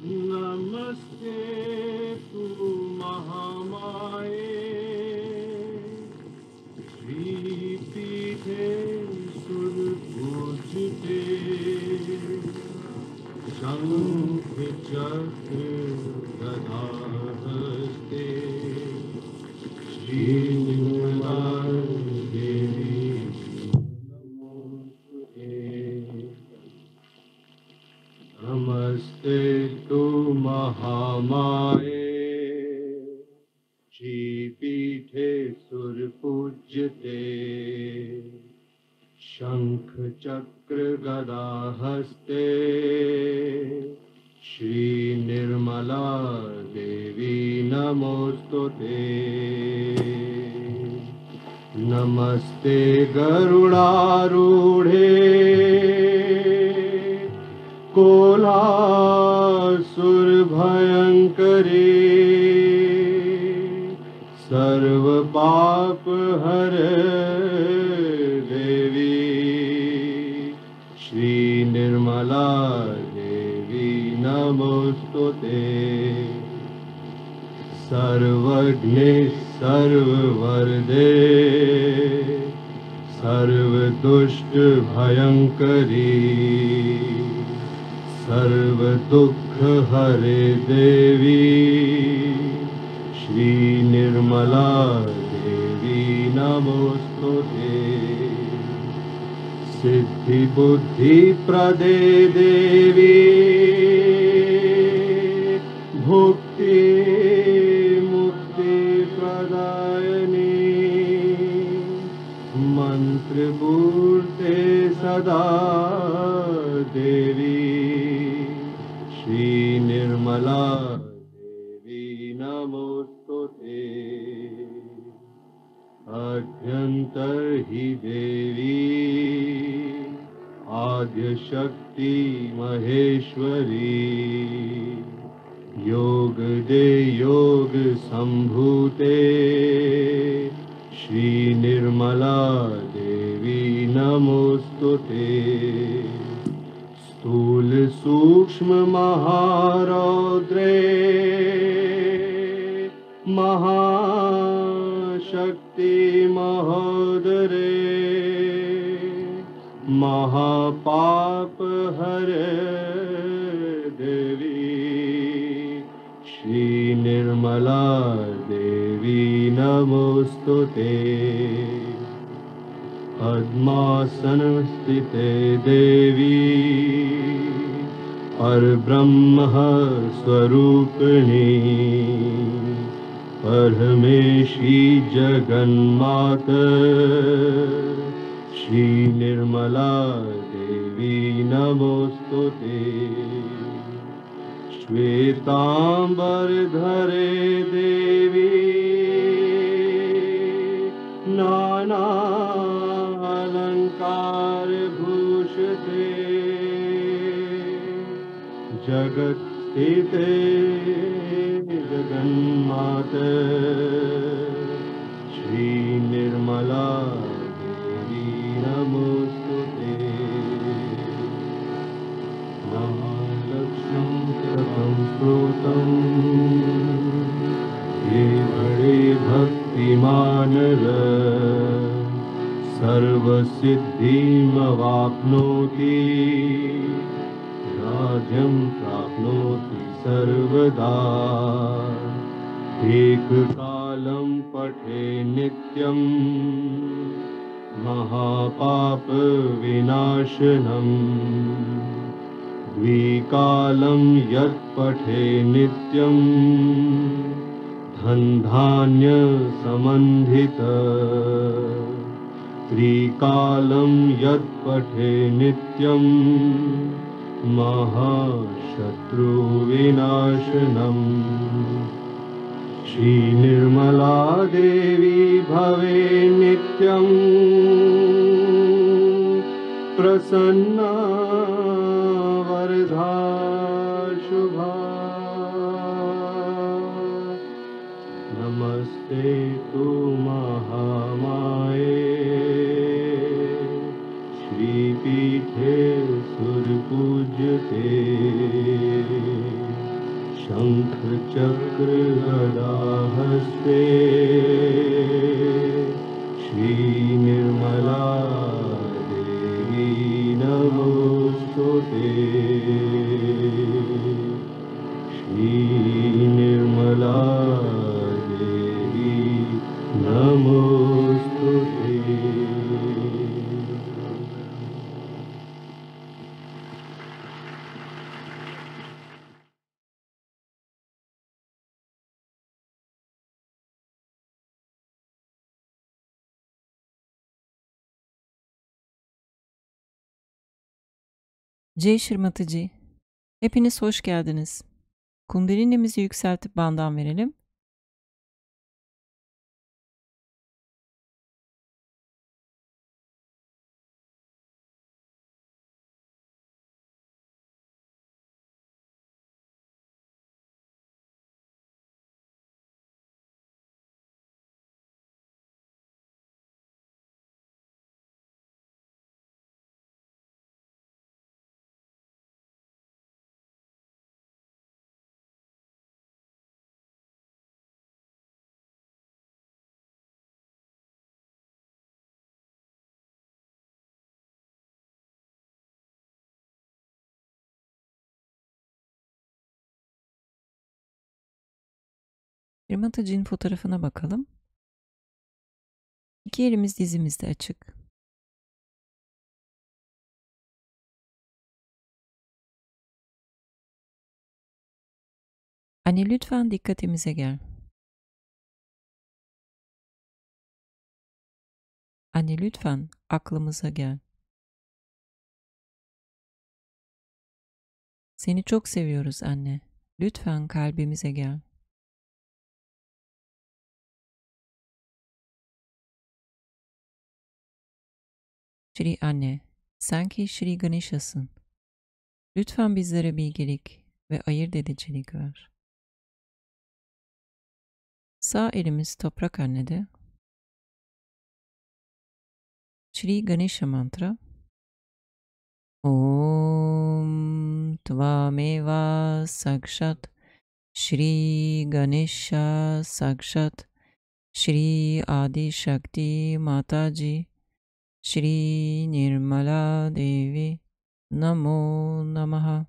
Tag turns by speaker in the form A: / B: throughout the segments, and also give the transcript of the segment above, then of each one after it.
A: नमस्ते तु महामाये श्रीपीठे सुरपूजिते शंख चक्र गदा हस्ते श्रीमताजिनी नमस्ते तु महामाये श्रीपीठे सुरपूज्यते शंख चक्र गदा हस्ते श्री निर्मला देवी नमोस्तुते नमस्ते गरुडारूढे कोलासुर भयंकरी सर्व पाप हर देवी श्री निर्मला देवी नमोस्तुते सर्वज्ञे सर्ववरदे सर्वदुष्ट भयंकरी सर्व दुख हरे देवी श्री निर्मला देवी नमोस्तुते सिद्धि बुद्धि प्रदे देवी भुक्ति मुक्ति प्रदायिनी मंत्रमूर्ते सदा देवी श्री निर्मला देवी नमोस्तुते अभ्यंतर ही देवी आद्य शक्ति महेश्वरी योग दे योग संभूते श्री निर्मला देवी नमोस्तुते स्थूल सूक्ष्म महारौद्रे महाशक्ति महोदरे महापाप हरे देवी श्री निर्मला देवी नमोस्तुते पद्मासन स्थिते देवी परब्रह्म स्वरूपिणी परमेशी जगन्मात श्री निर्मला देवी नमोस्तुते श्वेतांबरधरे देवी नाना अलंकार भूषते जगत स्थिते जगन्मात श्री निर्मला देवी नमोस्तुते महालक्ष्मी प्रथम स्रोतम ये बड़े भक्तिमान सर्वसिद्धिमवाप्नोति राज्यं प्राप्नोति सर्वदा एककालं पठे नित्यं महापाप विनाशनम् द्विकालं यत् पठे नित्यं धन धान्य समन्वित त्रिकालं यत् पठे नित्यं महाशत्रु विनाशनम् श्री निर्मला देवी भवे नित्यं प्रसन्ना वरदा शुभा नमस्ते तु महामाये श्रीपीठे सुरपूज्यते शंख चक्र गदा हस्ते श्री निर्मला देवी नमोस्तुते श्री निर्मला देवी नमोस्तुते।
B: Shri Mataji, hepiniz hoş geldiniz. Kundalinimizi yükseltip bandan verelim. Shri Mataji'nin fotoğrafına bakalım. İki elimiz dizimizde açık. Anne lütfen dikkatimize gel. Anne lütfen aklımıza gel. Seni çok seviyoruz anne. Lütfen kalbimize gel. Shri anne, sen ki Shri Ganesha'sın. Lütfen bizlere bilgelik ve ayırt edicilik ver. Sağ elimiz toprak annede. Shri Ganesha mantra. Om Tvameva Sakshat Shri Ganesha Sakshat Shri Adi Shakti Mataji Shri Nirmala Devi Namo Namaha.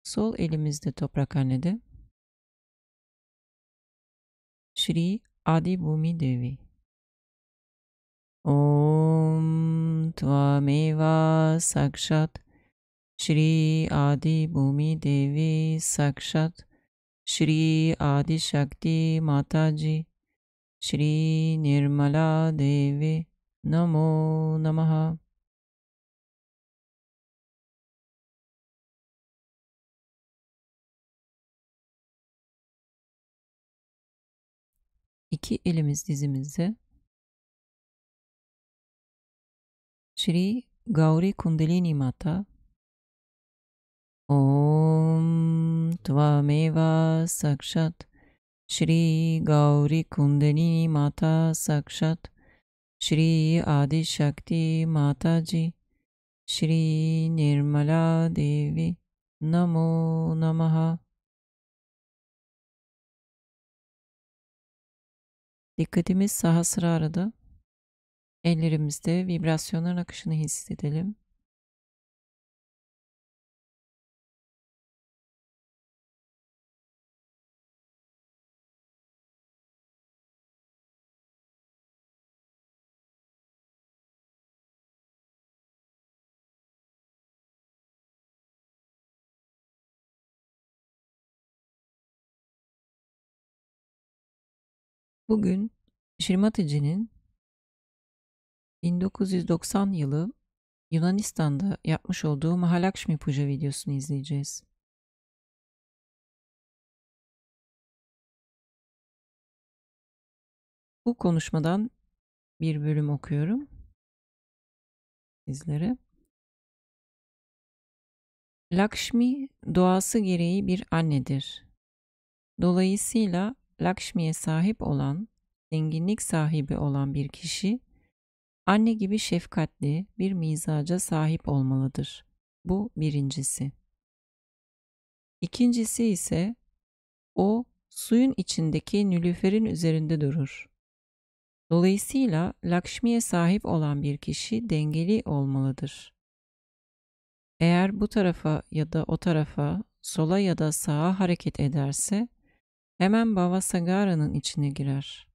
B: Sol elimizde toprak annede. Shri Adi Bhumi Devi. Om Tvameva Sakshat Shri Adi Bhumi Devi Sakshat Shri Adi Shakti Mataji Shri Nirmala Devi Namo Namaha. İki elimiz dizimizde. Shri Gauri Kundalini Mata. Om Tvameva Sakshat Shri Gauri Kundalini Mata Sakshat Shri Adi Shakti Mataji Shri Nirmala Devi Namo Namaha. Dikkatimiz Sahasrara'da. Ellerimizde vibrasyonların akışını hissedelim. Bugün Shri Mataji'nin 1990 yılı Yunanistan'da yapmış olduğu Mahalakshmi Puja videosunu izleyeceğiz. Bu konuşmadan bir bölüm okuyorum sizlere. Lakshmi doğası gereği bir annedir. Dolayısıyla Lakshmi'ye sahip olan, zenginlik sahibi olan bir kişi, anne gibi şefkatli bir mizaca sahip olmalıdır. Bu birincisi. İkincisi ise o suyun içindeki nilüferin üzerinde durur. Dolayısıyla Lakshmi'ye sahip olan bir kişi dengeli olmalıdır. Eğer bu tarafa ya da o tarafa, sola ya da sağa hareket ederse hemen bhavasagar'ın içine girer.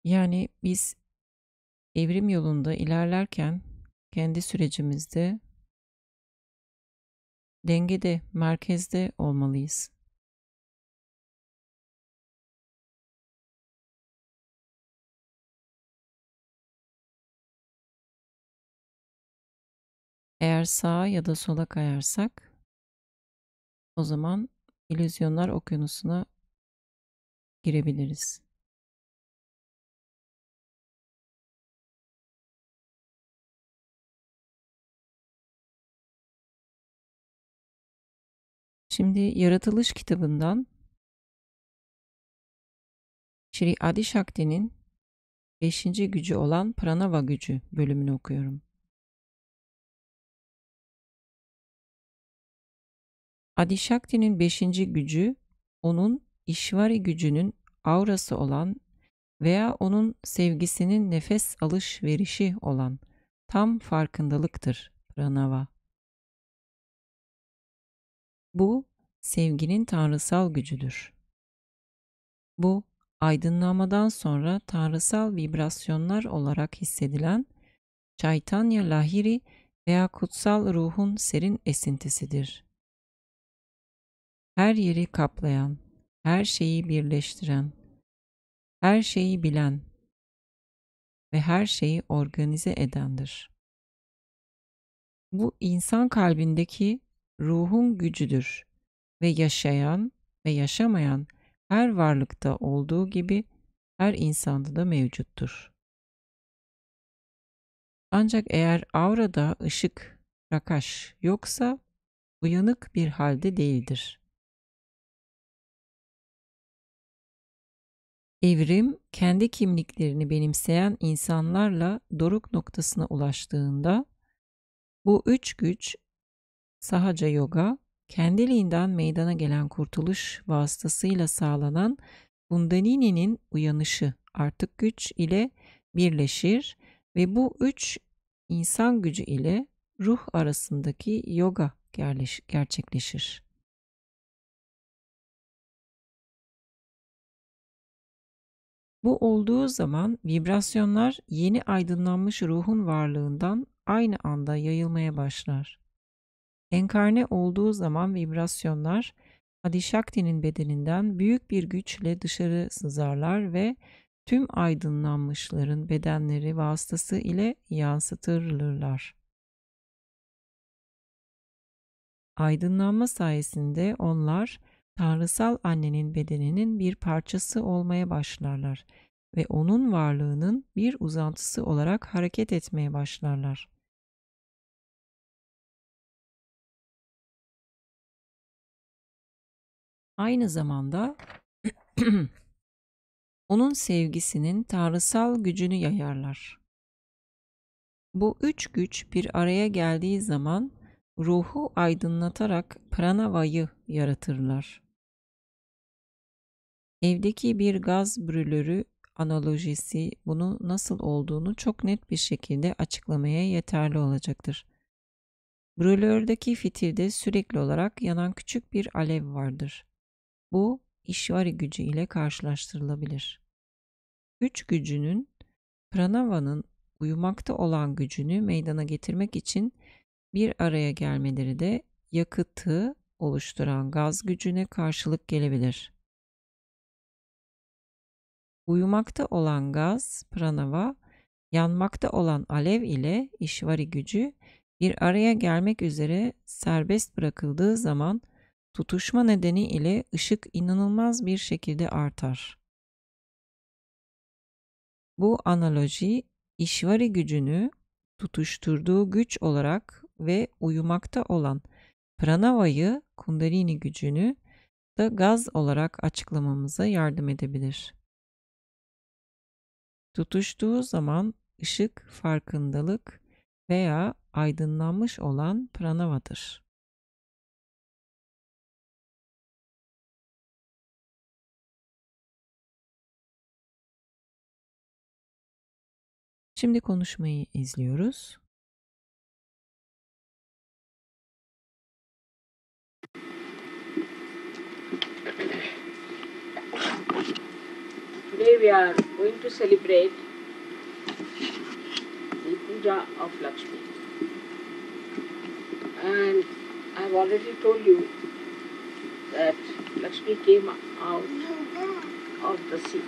B: Yani biz evrim yolunda ilerlerken kendi sürecimizde dengede, merkezde olmalıyız. Eğer sağa ya da sola kayarsak o zaman illüzyonlar okyanusuna girebiliriz. Şimdi Yaratılış kitabından Shri Adi Shakti'nin 5. gücü olan Pranava gücü bölümünü okuyorum. Adi Shakti'nin 5. gücü onun işvari gücünün aurası olan veya onun sevgisinin nefes alışverişi olan tam farkındalıktır Pranava. Bu sevginin tanrısal gücüdür. Bu aydınlanmadan sonra tanrısal vibrasyonlar olarak hissedilen Chaitanya Lahiri veya kutsal ruhun serin esintisidir. Her yeri kaplayan, her şeyi birleştiren, her şeyi bilen ve her şeyi organize edendir. Bu insan kalbindeki ruhun gücüdür ve yaşayan ve yaşamayan her varlıkta olduğu gibi her insanda da mevcuttur. Ancak eğer aurada ışık, rakaş yoksa uyanık bir halde değildir. Evrim, kendi kimliklerini benimseyen insanlarla doruk noktasına ulaştığında, bu üç güç, Sahaja yoga, kendiliğinden meydana gelen kurtuluş vasıtasıyla sağlanan Kundalini'nin uyanışı artık güç ile birleşir ve bu üç insan gücü ile ruh arasındaki yoga gerçekleşir. Bu olduğu zaman vibrasyonlar yeni aydınlanmış ruhun varlığından aynı anda yayılmaya başlar. Enkarne olduğu zaman vibrasyonlar Adi Shakti'nin bedeninden büyük bir güçle dışarı sızarlar ve tüm aydınlanmışların bedenleri vasıtası ile yansıtılırlar. Aydınlanma sayesinde onlar tanrısal annenin bedeninin bir parçası olmaya başlarlar ve onun varlığının bir uzantısı olarak hareket etmeye başlarlar. Aynı zamanda onun sevgisinin tanrısal gücünü yayarlar. Bu üç güç bir araya geldiği zaman ruhu aydınlatarak pranavayı yaratırlar. Evdeki bir gaz brülörü analojisi bunu nasıl olduğunu çok net bir şekilde açıklamaya yeterli olacaktır. Brülördeki fitilde sürekli olarak yanan küçük bir alev vardır. Bu işvari gücü ile karşılaştırılabilir. Güç gücünün pranavanın uyumakta olan gücünü meydana getirmek için bir araya gelmeleri de yakıtı oluşturan gaz gücüne karşılık gelebilir. Uyumakta olan gaz, pranava, yanmakta olan alev ile işvari gücü bir araya gelmek üzere serbest bırakıldığı zaman tutuşma nedeni ile ışık inanılmaz bir şekilde artar. Bu analoji İşvari gücünü tutuşturduğu güç olarak ve uyumakta olan pranavayı, kundalini gücünü da gaz olarak açıklamamıza yardım edebilir. Tutuştuğu zaman ışık, farkındalık veya aydınlanmış olan pranavadır. Şimdi konuşmayı izliyoruz.
C: Today we are going to celebrate the Puja of Lakshmi. And I have already told you that Lakshmi came out of the sea.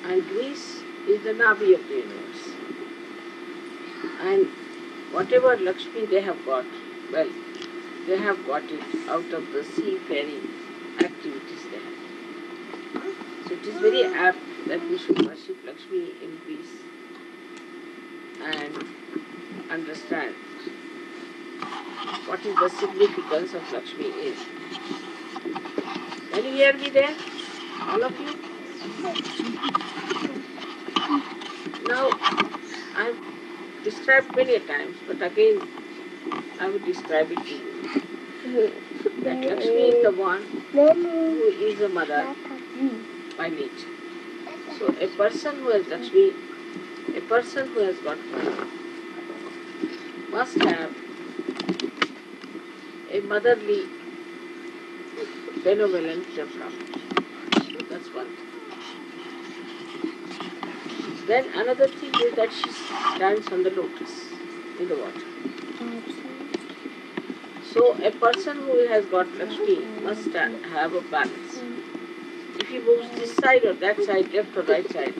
C: And Greece is the Nabhi of the universe. And whatever Lakshmi they have got, well, they have got it out of the seafaring activities they have. So it is very apt that we should worship Lakshmi in Greece and understand what is the significance of Lakshmi is. Can you hear me there? All of you? Now, I have described many a times, but again, I will describe it to you. That Lakshmi is the one who is a mother by nature. So a person who has Lakshmi, a person who has got money, must have a motherly benevolent temperament. So that's one thing. Then another thing is that she stands on the lotus in the water. So a person who has got Lakshmi must have a balance. If he moves this side or that side, left or right side,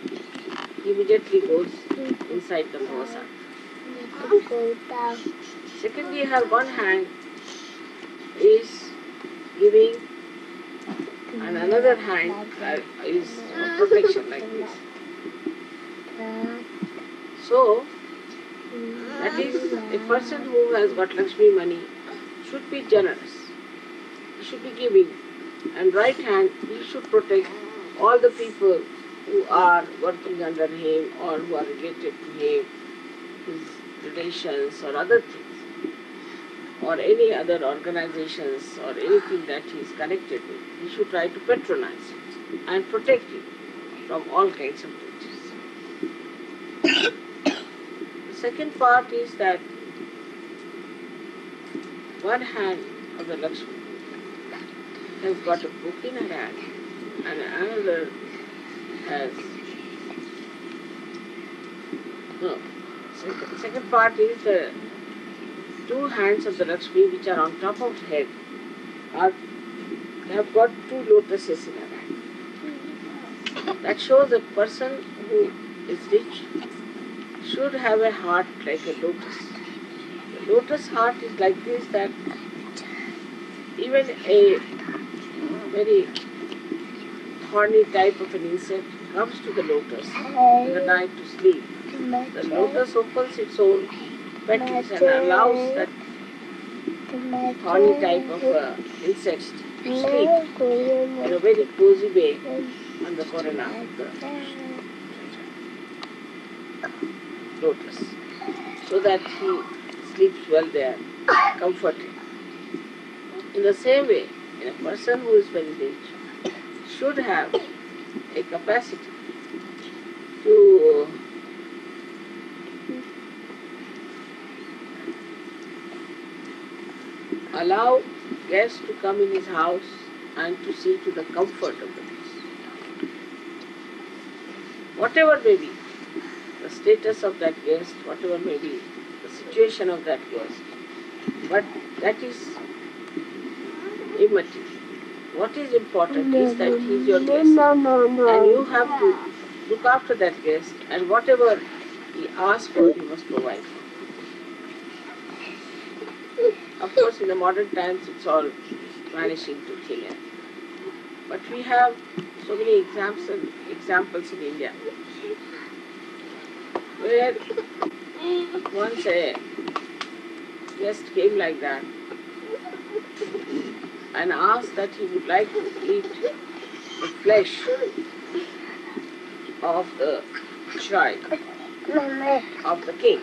C: he immediately goes inside the bhavasagar. Secondly, her one hand is giving and another hand is protection like this. So, that is a person who has got Lakshmi money should be generous. He should be giving. And right hand, he should protect all the people who are working under him or who are related to him, his relations or other things, or any other organizations or anything that he is connected with. He should try to patronize it and protect it from all kinds of dangers. The second part is that one hand of the Lakshmi has got a book in her hand and another has second part is the two hands of the Lakshmi which are on top of her head have got two lotuses in her hand. That shows a person who is rich should have a heart like a lotus. The lotus heart is like this, that even a very thorny type of an insect comes to the lotus in the night to sleep. The lotus opens its own petals and allows that thorny type of insect to sleep in a very cozy way on the corona of the lotus, so that he sleeps well there, comforted. In the same way, a person who is very rich should have a capacity to allow guests to come in his house and to see to the comfort of the guests. Whatever may be the status of that guest, whatever may be the situation of that guest, but that is immaterial. What is important is that he is your guest and you have to look after that guest, and whatever he asks for, you must provide for. Of course, in the modern times, it's all vanishing to thin air. But we have so many examples in India where once a guest came like that and asked that he would like to eat the flesh of the child, of the king.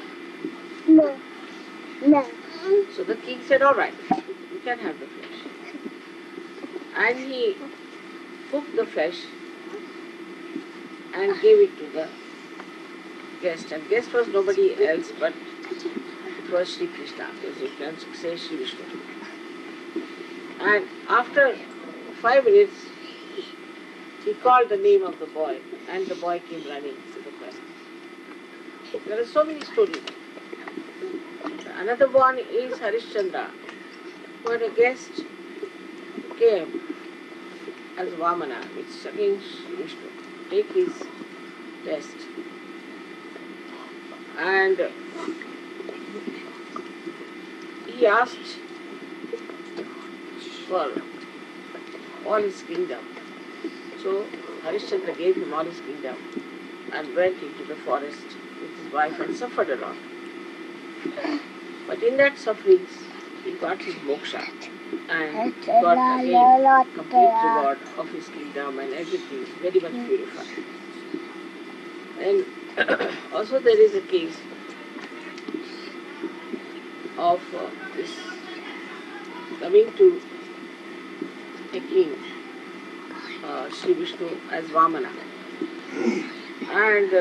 C: So the king said, all right, you can have the flesh. And he cooked the flesh and gave it to the guest. And guest was nobody else but it was Shri Krishna, as you can say Shri Vishnu. And after 5 minutes, he called the name of the boy, and the boy came running to the palace. There are so many stories. Another one is Harishchandra, where a guest came as Vamana, which again Vishnu, take his test. And he asked for all his kingdom. So Harishchandra gave him all his kingdom and went into the forest with his wife and suffered a lot. But in that sufferings, he got his moksha and got again complete reward of his kingdom and everything is very much purified. And also there is a case of this coming to a king, Shri Vishnu as Vamana, and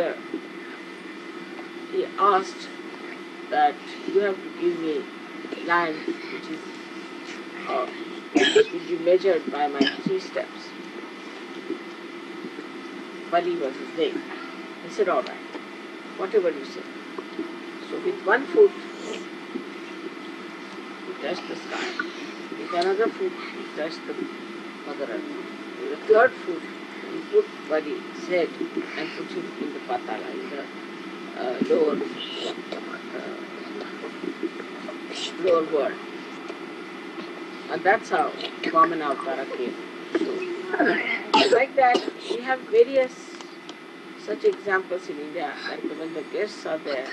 C: he asked that you have to give me land which will be measured by my 3 steps. Bali was his name. He said, all right, whatever you say. So with 1 foot, he touched the sky. With another foot, he touched the Mother Earth. With the 3rd foot, he put Bali's head and put him in the Patala, in the lower world. And that's how Vamana Avtara came. So, like that, we have various such examples in India that when the guests are there,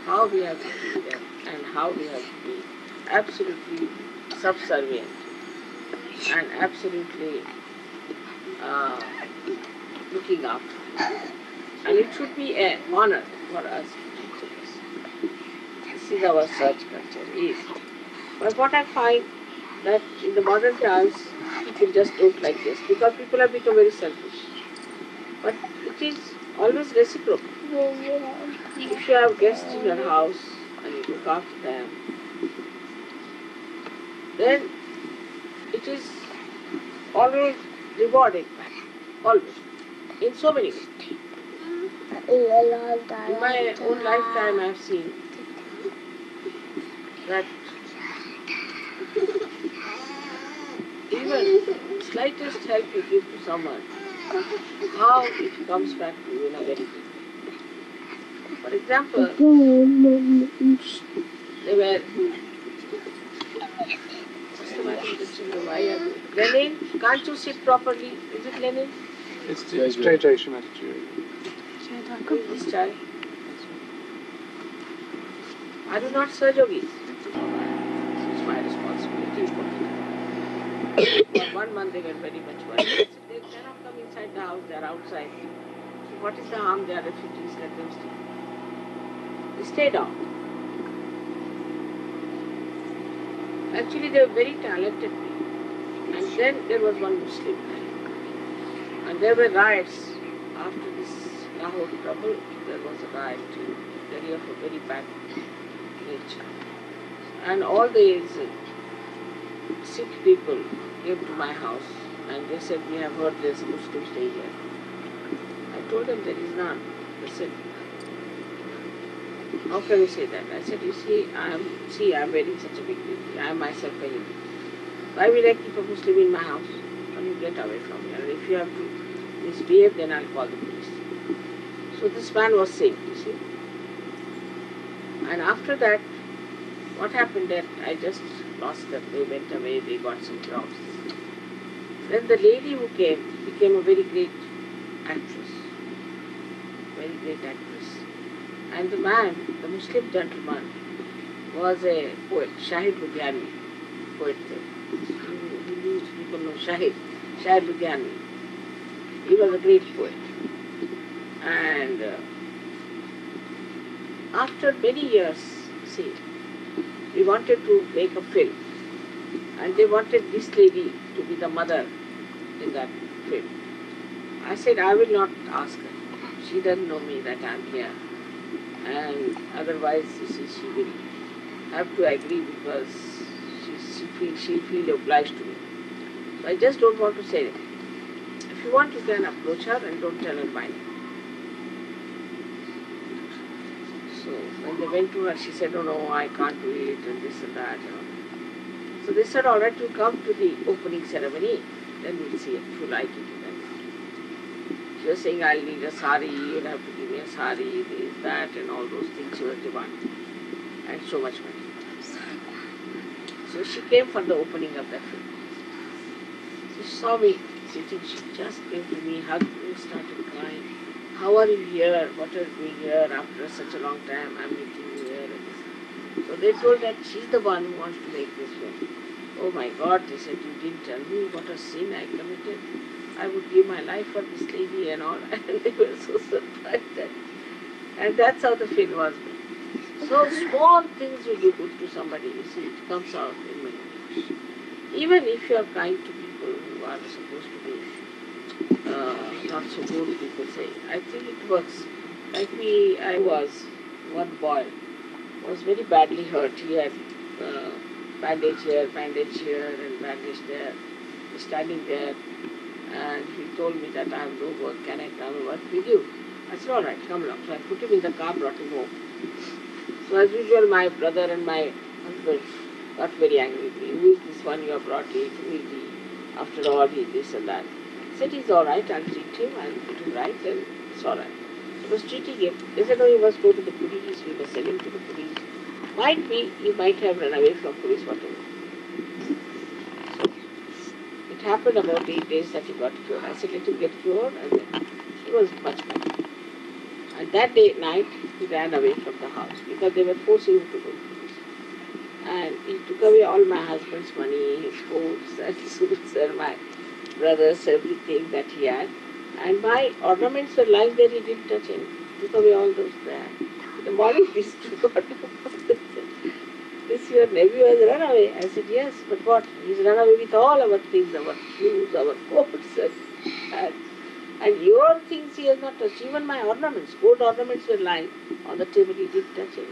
C: how we have to treat them and how we have to be absolutely subservient and absolutely looking after. And it should be an honor for us to teach this. This is our search culture. But what I find that in the modern times, people just don't like this because people have become very selfish. But it is always reciprocal. If you have guests in your house and you look after them, then it is always rewarding, always, in so many ways. In my own lifetime I have seen that even slightest help you give to someone, how it comes back to you in a very big way. For example, they were Lenin, can't you sit properly? Is it Lenin?
D: It's Jai Shri Mataji.
C: This child. Are you not Sahajogis? It's my responsibility. For 1 month they were very much worried. They cannot come inside the house, they are outside. So what is the harm? They are refugees, let them stay. They stayed on. Actually they were very talented people. And then there was one Muslim guy. And there were riots after this Lahore trouble. There was a riot in Delhi of a very bad nature. And all these Sikh people came to my house and they said, we have heard there's a Muslim stay here. I told them there is none. They said, how can you say that? I said, you see, I am wearing such a big degree. I am myself very big. Why will I keep a Muslim in my house? Can you get away from here? And if you have to misbehave, then I'll call the police. So this man was saved, you see. And after that, what happened that I just lost them. They went away, they got some jobs. Then the lady who came became a very great actress. Very great actress. And the man, the Muslim gentleman, was a poet, Shahid Ludhiani, poet. Hindu people know Shahid Ludhiani. He was a great poet. And after many years, see, we wanted to make a film. And they wanted this lady to be the mother in that film. I said, I will not ask her. She doesn't know me that I am here. And otherwise, you see, she will have to agree because she'll feel obliged to me. So I just don't want to say anything. If you want, you can approach her and don't tell her my name. So when they went to her, she said, oh no, I can't do it, and this and that. So they said, all right, you come to the opening ceremony, then we'll see if you like it. She was saying, I'll need a sari, you'll have to give me a sari, this, that, and all those things she was demanding. And so much money. So she came for the opening of that film. She saw me sitting, she just came to me, hugged me, started crying. How are you here? What are you doing here after such a long time? I'm meeting you here. And this. So they told that she's the one who wants to make this film. Oh my God, they said, you didn't tell me what a sin I committed. I would give my life for this lady and all. And they were so surprised. And that's how the film was made. So small things you do good to somebody, you see, it comes out in many ways. Even if you are kind to people who are supposed to be not so good, people say, I think it works. Like me, I was, one boy was very badly hurt. He had bandage here, and bandage there, standing there. And he told me that I have no work, can I come and work with you? I said, all right, come along. So I put him in the car, brought him home. So as usual, my brother and my husband got very angry with me. Who is this one you have brought in? Who is he? After all, he this and that. I said, he's all right, I'll treat him, I'll put him right, and it's all right. So I was treating him. They said, no, you must go to the police, we must send him to the police. Might be, he might have run away from police, whatever. It happened about 8 days that he got cured. I said, let him get cured, and then he was much better. And that day night, he ran away from the house because they were forcing him to go to police. And he took away all my husband's money, his coats and suits and my brother's everything that he had. And my ornaments were lying there, he didn't touch anything. He took away all those there. In the morning, these two got up. This your nephew has run away. I said, yes, but what? He's run away with all our things, our shoes, our coats, and your things he has not touched. Even my ornaments, gold ornaments were lying on the table, he didn't touch it.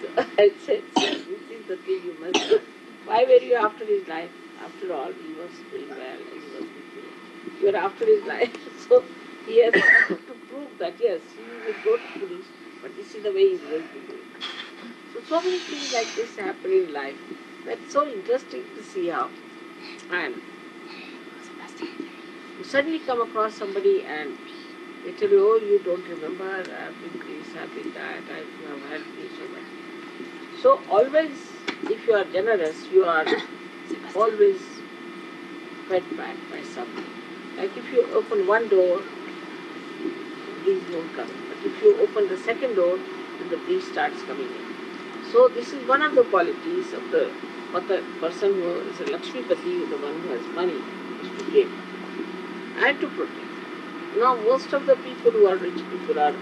C: So I said, this is the thing you must do. Why were you after his life? After all, he was doing well and he was with me. You were after his life. So he has to prove that, yes, he will go to police, but this is the way he's going to do it. So many things like this happen in life. That's so interesting to see how. And you suddenly come across somebody and they tell you, oh, you don't remember, I've been this, I've been that, you have helped me so much. So always, if you are generous, you are always fed back by something. Like if you open one door, breeze won't come. But if you open the second door, then the breeze starts coming in. So this is one of the qualities of the person who is a Lakshmipati, the one who has money, is to give and to protect. Now most of the people who are rich people are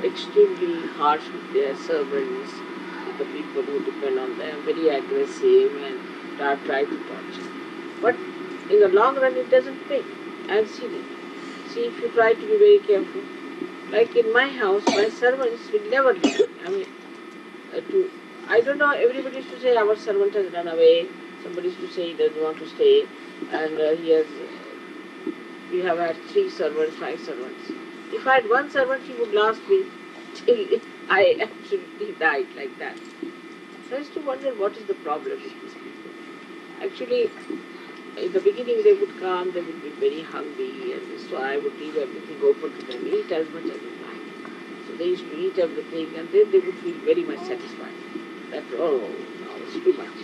C: extremely harsh with their servants, with the people who depend on them, very aggressive and try to torture. But in the long run it doesn't pay. I have seen it. See, if you try to be very careful, like in my house, my servants will never leave me. I don't know, everybody used to say our servant has run away, somebody used to say he doesn't want to stay, and we have had 3 servants, 5 servants. If I had one servant, he would last me till I absolutely died like that. So I used to wonder what is the problem with these people. Actually, in the beginning they would come, they would be very hungry, and so I would leave everything open to them, eat as much as they like. So they used to eat everything, and then they would feel very much satisfied. That, oh, no, it's too much.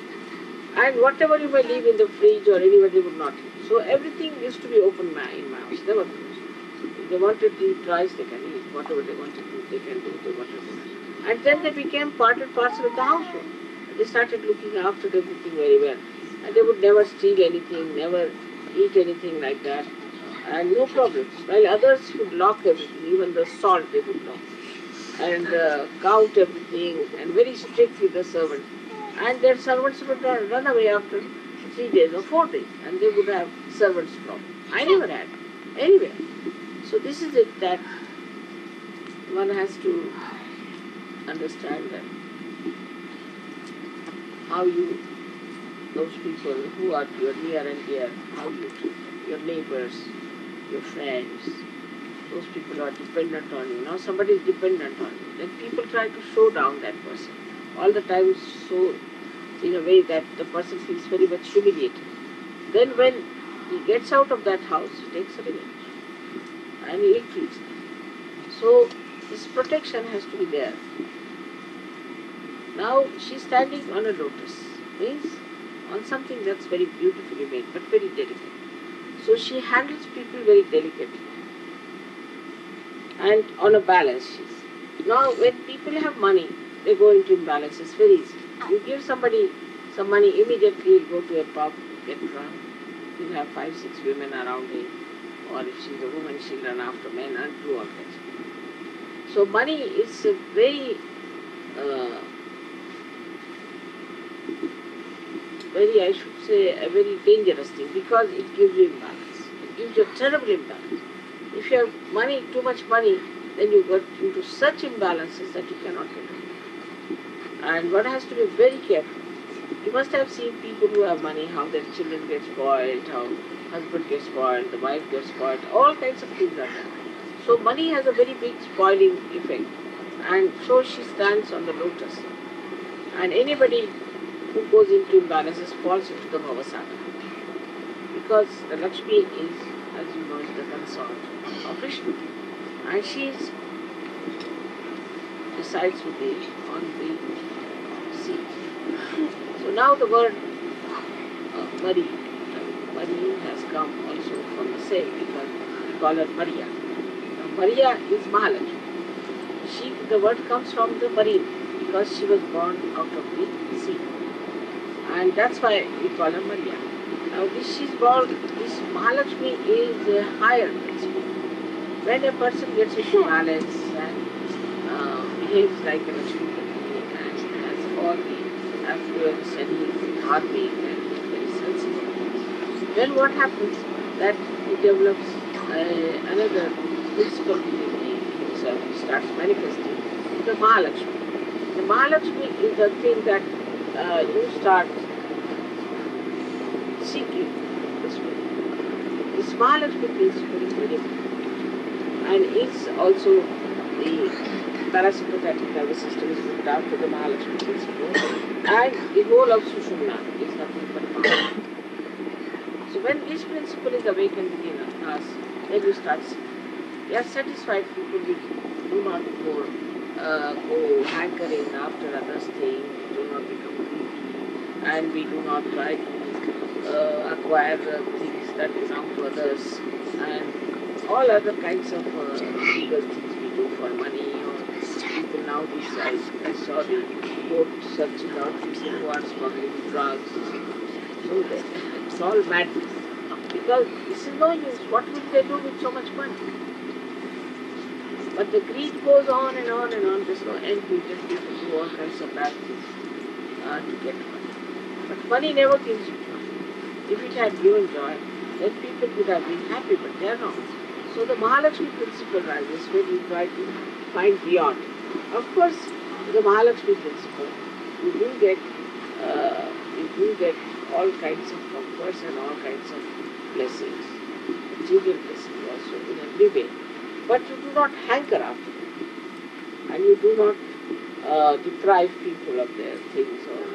C: And whatever you may leave in the fridge or anywhere, they would not eat. So everything used to be open in my house, never closed. They wanted to eat rice, they can eat. Whatever they wanted to do, they can do. They wanted to. And then they became part and parcel of the household. They started looking after everything very well. And they would never steal anything, never eat anything like that. And no problems. While others would lock everything, even the salt they would lock. And count everything, and very strict with the servants. And their servants would run away after 3 days or 4 days, and they would have servants problem. I never had, anywhere. So this is it, that one has to understand that how you, those people who are your near and dear, how you treat them, your neighbors, your friends, those people who are dependent on you. Now somebody is dependent on you. Then people try to show down that person. All the time so in a way that the person feels very much humiliated. Then when he gets out of that house, he takes a revenge. And he ill-treats them. So this protection has to be there. Now she's standing on a lotus, means on something that's very beautifully made, but very delicate. So she handles people very delicately. And on a balance. Now when people have money, they go into imbalance. It's very easy. You give somebody some money, immediately he'll go to a pub, get drunk. He'll have 5, 6 women around him. Or if she's a woman, she'll run after men and do all that. So money is a very, I should say, a very dangerous thing, because it gives you imbalance. It gives you a terrible imbalance. If you have money, too much money, then you get into such imbalances that you cannot get out. And one has to be very careful. You must have seen people who have money, how their children get spoiled, how husband gets spoiled, the wife gets spoiled, all kinds of things are there. So money has a very big spoiling effect. And so she stands on the lotus. And anybody who goes into imbalances falls into the bhavasagar. Because the Lakshmi is, as you know, is the consort of Vishnu. And she resides with the, on the seat. So now the word Mari has come also from the same, because we call her Maria. Now, Maria is Mahalakshmi. The word comes from the marine, because she was born out of the sea. And that's why we call her Maria. Now this Mahalakshmi is a higher principle. When a person gets into balance and behaves like a Lakshmi and has all the affluence and he's happy and very sensitive, then what happens? That he develops another principle in himself. He starts manifesting the Mahalakshmi. The Mahalakshmi is the thing that you start seeking this way. This Mahalakshmi principle is very important. And it's also the parasympathetic nervous system is looked after the Mahalakshmi principle. And the whole of Sushumna is nothing but Mahalakshmi. So when this principle is awakened within us, then we start seeking. We are satisfied people, we do not go hankering after others' things, we do not become greedy, and we do not try to acquire things that belong to others, and all other kinds of illegal things we do for money, or people nowadays, I saw the court searching out people who are smuggling drugs. So it's all madness. Because this is no use. What will they do with so much money? But the greed goes on and on and on. There's no end to it, and people do all kinds of bad things to get money. But money never gives you joy. If it had given joy, then people would have been happy, but they are not. So the Mahalakshmi principle rises when you try to find beyond. Of course, the Mahalakshmi principle, you do get all kinds of comforts and all kinds of blessings, material blessings also in every way. But you do not hanker after them, and you do not deprive people of their things, or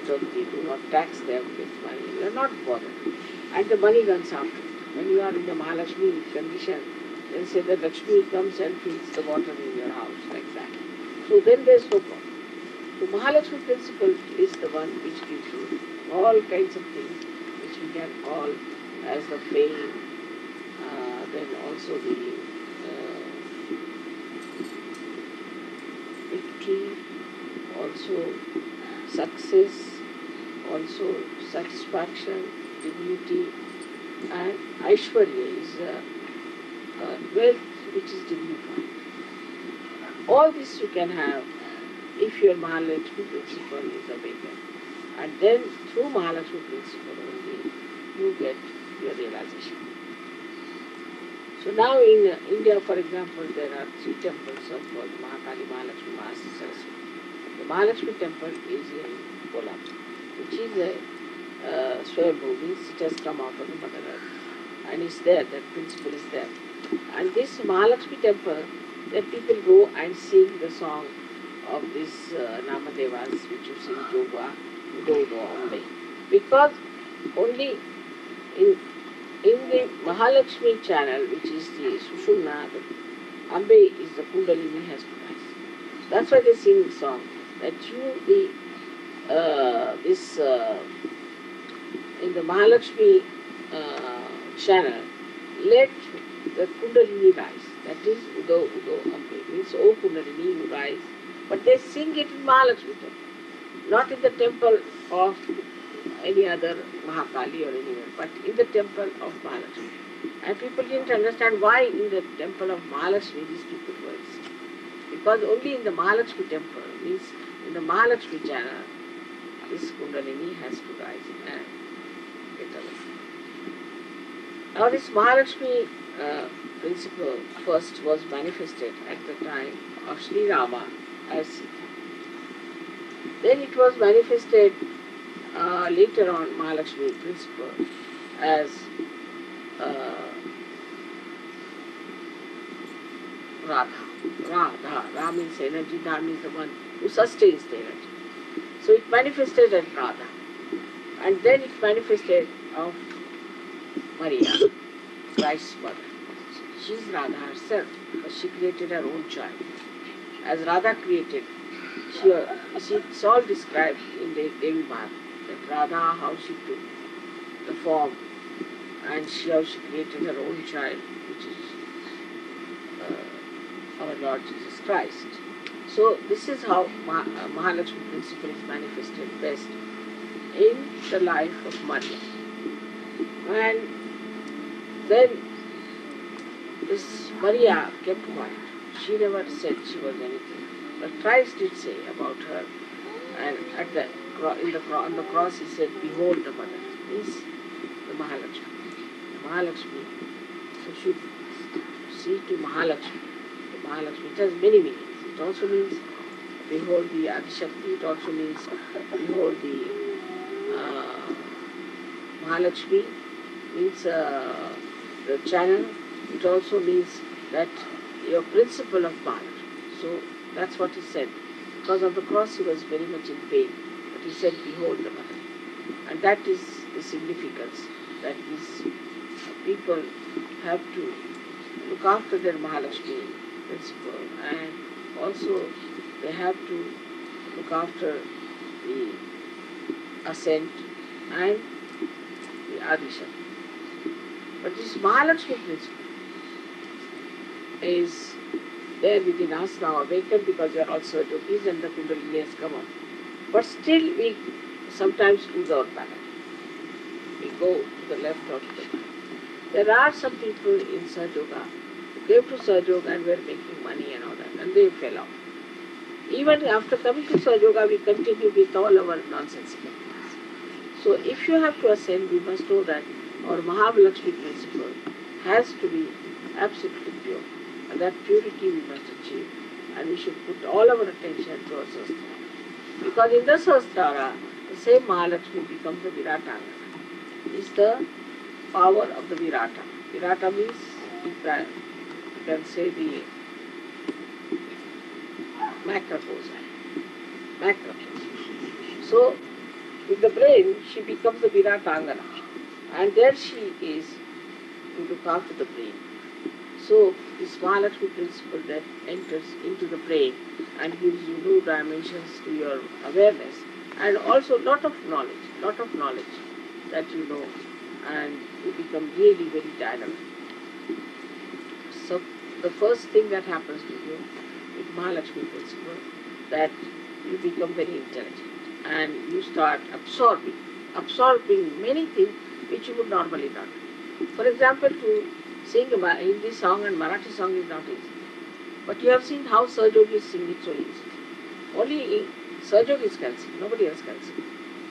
C: sort of you do not tax them with money. You are not bothered, and the money runs after it. When you are in the Mahalakshmi condition, then say that Lakshmi comes and fills the water in your house like that. So then there is no problem. So Mahalakshmi principle is the one which gives you all kinds of things which we can call as the fame, then also the victory, also success, also satisfaction, dignity, and Aishwarya is wealth which is dignified. All this you can have if your Mahalakshmi principle is awakened. And then through Mahalakshmi principle only you get your realization. So now in India, for example, there are 3 temples of Mahakali, Mahalakshmi, Mahasi, Saraswati. The Mahalakshmi temple is in Kolam, which is a Swayambhu, means it has come out of the Mother Earth. And it's there, that principle is there. And this Mahalakshmi temple, there people go and sing the song of these Namadevas, which you sing Yoga, Udo, Ambe. Because only in the Mahalakshmi channel, which is the Sushumna, the Ambe is the Kundalini has to rise. That's why they sing the song, that you, in the Mahalakshmi channel, let the Kundalini rise. That is Udo, Ambe. Means, O Kundalini, you rise. But they sing it in Mahalakshmi temple, not in the temple of any other Mahakali or anywhere, but in the temple of Mahalakshmi. And people didn't understand why in the temple of Mahalakshmi these people were singing. Because only in the Mahalakshmi temple, means in the Mahalakshmi channel, this Kundalini has to rise and get away. Now this Mahalakshmi principle first was manifested at the time of Sri Rama as Sita. Then it was manifested later on, Mahalakshmi principle, as Radha. Ra means energy, Dha means the one who sustains the energy. So it manifested as Radha. And then it manifested of Maria, Christ's mother. She is Radha herself, because she created her own child. As Radha created, it's all described in the Devi Bharata, that Radha, how she took the form and how she created her own child, which is our Lord Jesus Christ. So this is how Mahalakshmi principle is manifested best in the life of Maria. And then this Maria kept quiet. She never said she was anything. But Christ did say about her, and on the cross he said, "Behold the mother," means the Mahalakshmi. The Mahalakshmi, so should see to Mahalakshmi. The Mahalakshmi, it has many meanings. It also means behold the Adishakti. It also means behold the Mahalakshmi, means the channel. It also means that your principle of Mahalakshmi. So that's what he said. Because of the cross he was very much in pain. But he said, behold the mother. And that is the significance, that these people have to look after their Mahalakshmi principle, and also they have to look after the ascent and the Adishakti. But this Mahalakshmi principle is there within us now, awakened, because we are also yogis and the Kundalini has come up. But still we sometimes lose our balance. We go to the left or to the right. There are some people in Sahaja who came to Sahaja and were making money and all that, and they fell off. Even after coming to Sahaja, we continue with all our nonsensical things. So if you have to ascend, we must know that our Mahalakshmi principle has to be absolutely pure. And that purity we must achieve. And we should put all our attention to our Sahasrara. Because in the Sahasrara, the same Mahalakshmi becomes the Virata. Is the power of the Virata. Virata means, you can say the macroposa. So, with the brain, she becomes the Viratangana. And there she is to look after the brain. So, this Mahalakshmi principle that enters into the brain and gives you new dimensions to your awareness, and also lot of knowledge that you know, and you become really very dynamic. So, the first thing that happens to you with Mahalakshmi principle that you become very intelligent and you start absorbing many things which you would normally not do. For example, to sing a Hindi song and Marathi song is not easy. But you have seen how Sahajogis sing it so easily. Only Sahajogis can sing, nobody else can sing.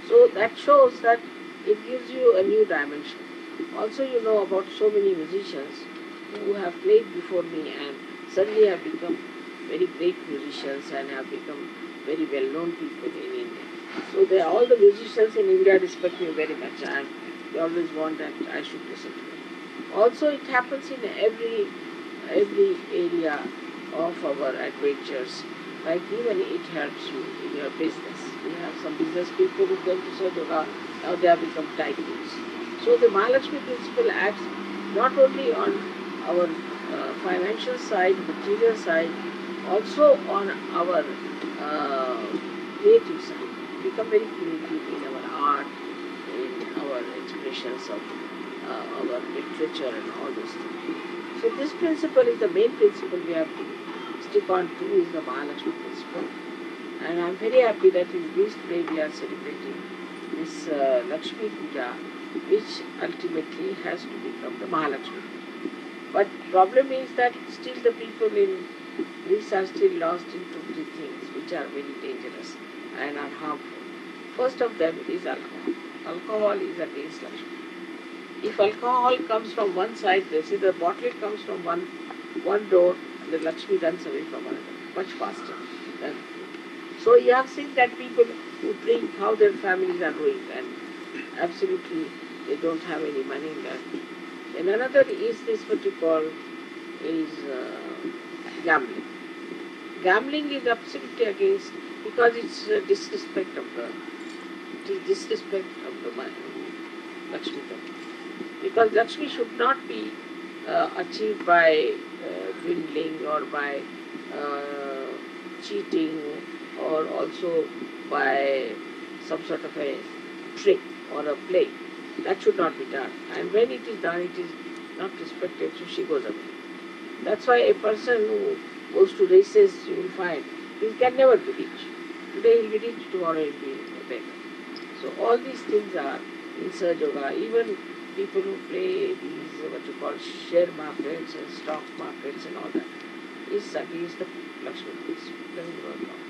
C: So that shows that it gives you a new dimension. Also, you know about so many musicians who have played before me and suddenly have become very great musicians and have become very well-known people in India. So all the musicians in India respect me very much and they always want that I should listen to them. Also, it happens in every area of our adventures. Like even it helps you in your business. We have some business people who came to Sahaja, now they have become tycoons. So the Mahalakshmi principle acts not only on our financial side, material side, also on our creative side. We become very creative in our art, in our expressions of our literature and all those things. So this principle is the main principle we have to stick on to, is the Mahalakshmi principle. And I am very happy that in Greece today we are celebrating this Lakshmi Puja, which ultimately has to become the Mahalakshmi. But problem is that still the people in Greece are still lost in 2-3 things which are very dangerous and are harmful. First of them is alcohol. Alcohol is against Lakshmi. If alcohol comes from one side, they say the bottle comes from one door, and the Lakshmi runs away from another, much faster than. So you have seen that people who drink, how their families are ruined, and absolutely they don't have any money left. And another is this what you call is gambling. Gambling is absolutely against, because it's disrespect of the Lakshmi. Because Lakshmi should not be achieved by dwindling or by cheating or also by some sort of a trick or a play. That should not be done. And when it is done, it is not respected, so she goes away. That's why a person who goes to races, you will find, he can never be rich. Today he will be rich, tomorrow he will be a beggar. So all these things are in Sahaja. Even people who play these, what you call, share markets and stock markets and all that, is against the Lakshmi principle. It doesn't work out.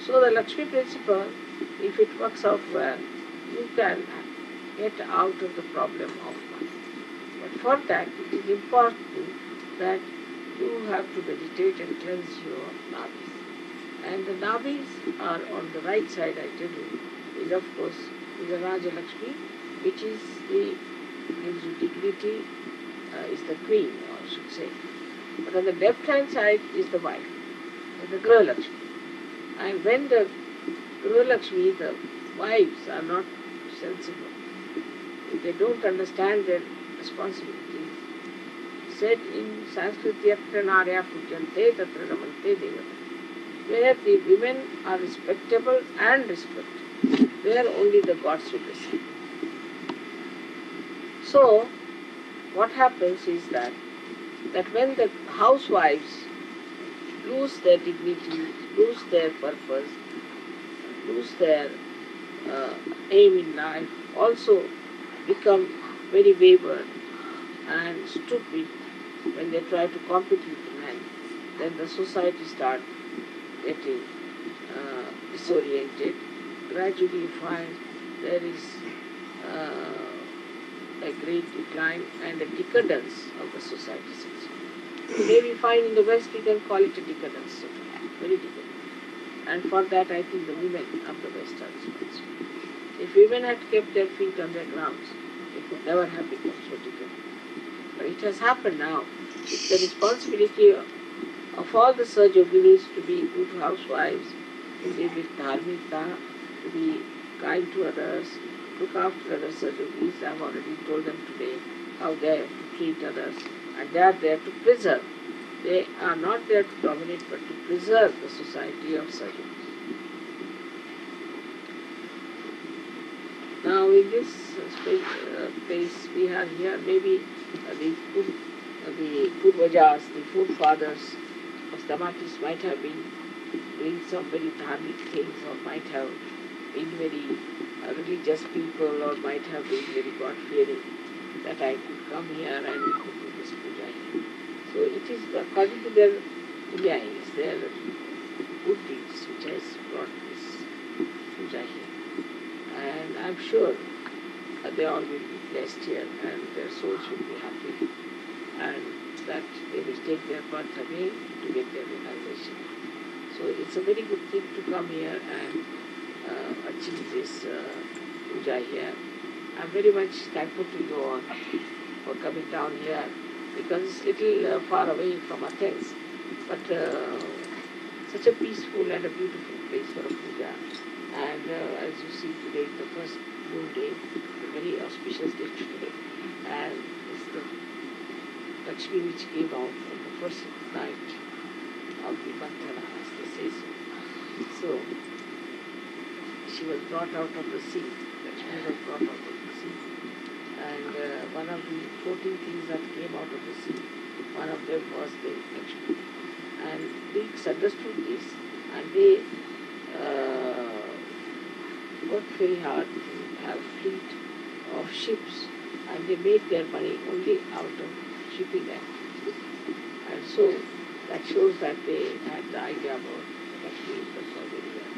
C: So the Lakshmi principle, if it works out well, you can get out of the problem of money. But for that, it is important that you have to meditate and cleanse your Nabhis. And the Nabhis are on the right side, I tell you, is of course is the Raja Lakshmi, which is gives you dignity, is the queen, or I should say. But on the left hand side is the wife, the Griha Lakshmi. And when the Griha Lakshmi, the wives are not sensible, if they don't understand their responsibilities, said in Sanskrit, Yatra Narya Pujante Tatra Ramante Devata, where the women are respectable and respected, there only the gods will listen. So, what happens is that when the housewives lose their dignity, lose their purpose, lose their aim in life, also become very wayward and stupid when they try to compete with men, then the society starts getting disoriented. Gradually you find there is a great decline and a decadence of the society system. Today we find in the West we can call it a decadence, very decadent. And for that I think the women of the West are responsible. If women had kept their feet on their grounds, it could never have become so decadent. But it has happened now. It's the responsibility of all the Sahajoginis to be good housewives, to live with dharmikta, to be kind to others, look after other Sahajoginis. I have already told them today how they have to treat others, and they are there to preserve. They are not there to dominate, but to preserve the society of Sahajoginis. Now in this place we have here maybe the Purvajas, the forefathers of Damatis might have been doing some very dharmic things, or might have been very religious people, or might have been very God-fearing, that I could come here and we could do this puja here. So it is according to their pujas, their good deeds, which has brought this puja here. And I'm sure they all will be blessed here and their souls will be happy, and that they will take their birth again to get their realization. So it's a very good thing to come here and achieve this puja here. I'm very much thankful to you all for coming down here, because it's a little far away from Athens, but such a peaceful and a beautiful place for a puja. And as you see, today is the first moon day, a very auspicious day today, and it's the Lakshmi which came out on the first night of the Mantralar, as they say so. So she was brought out of the sea. Lakshmi was brought out of the sea. And one of the 14 things that came out of the sea, one of them was the Lakshmi. And Greeks understood this, and they worked very hard to have a fleet of ships, and they made their money only out of shipping activity. And so that shows that they had the idea about Lakshmi was very well.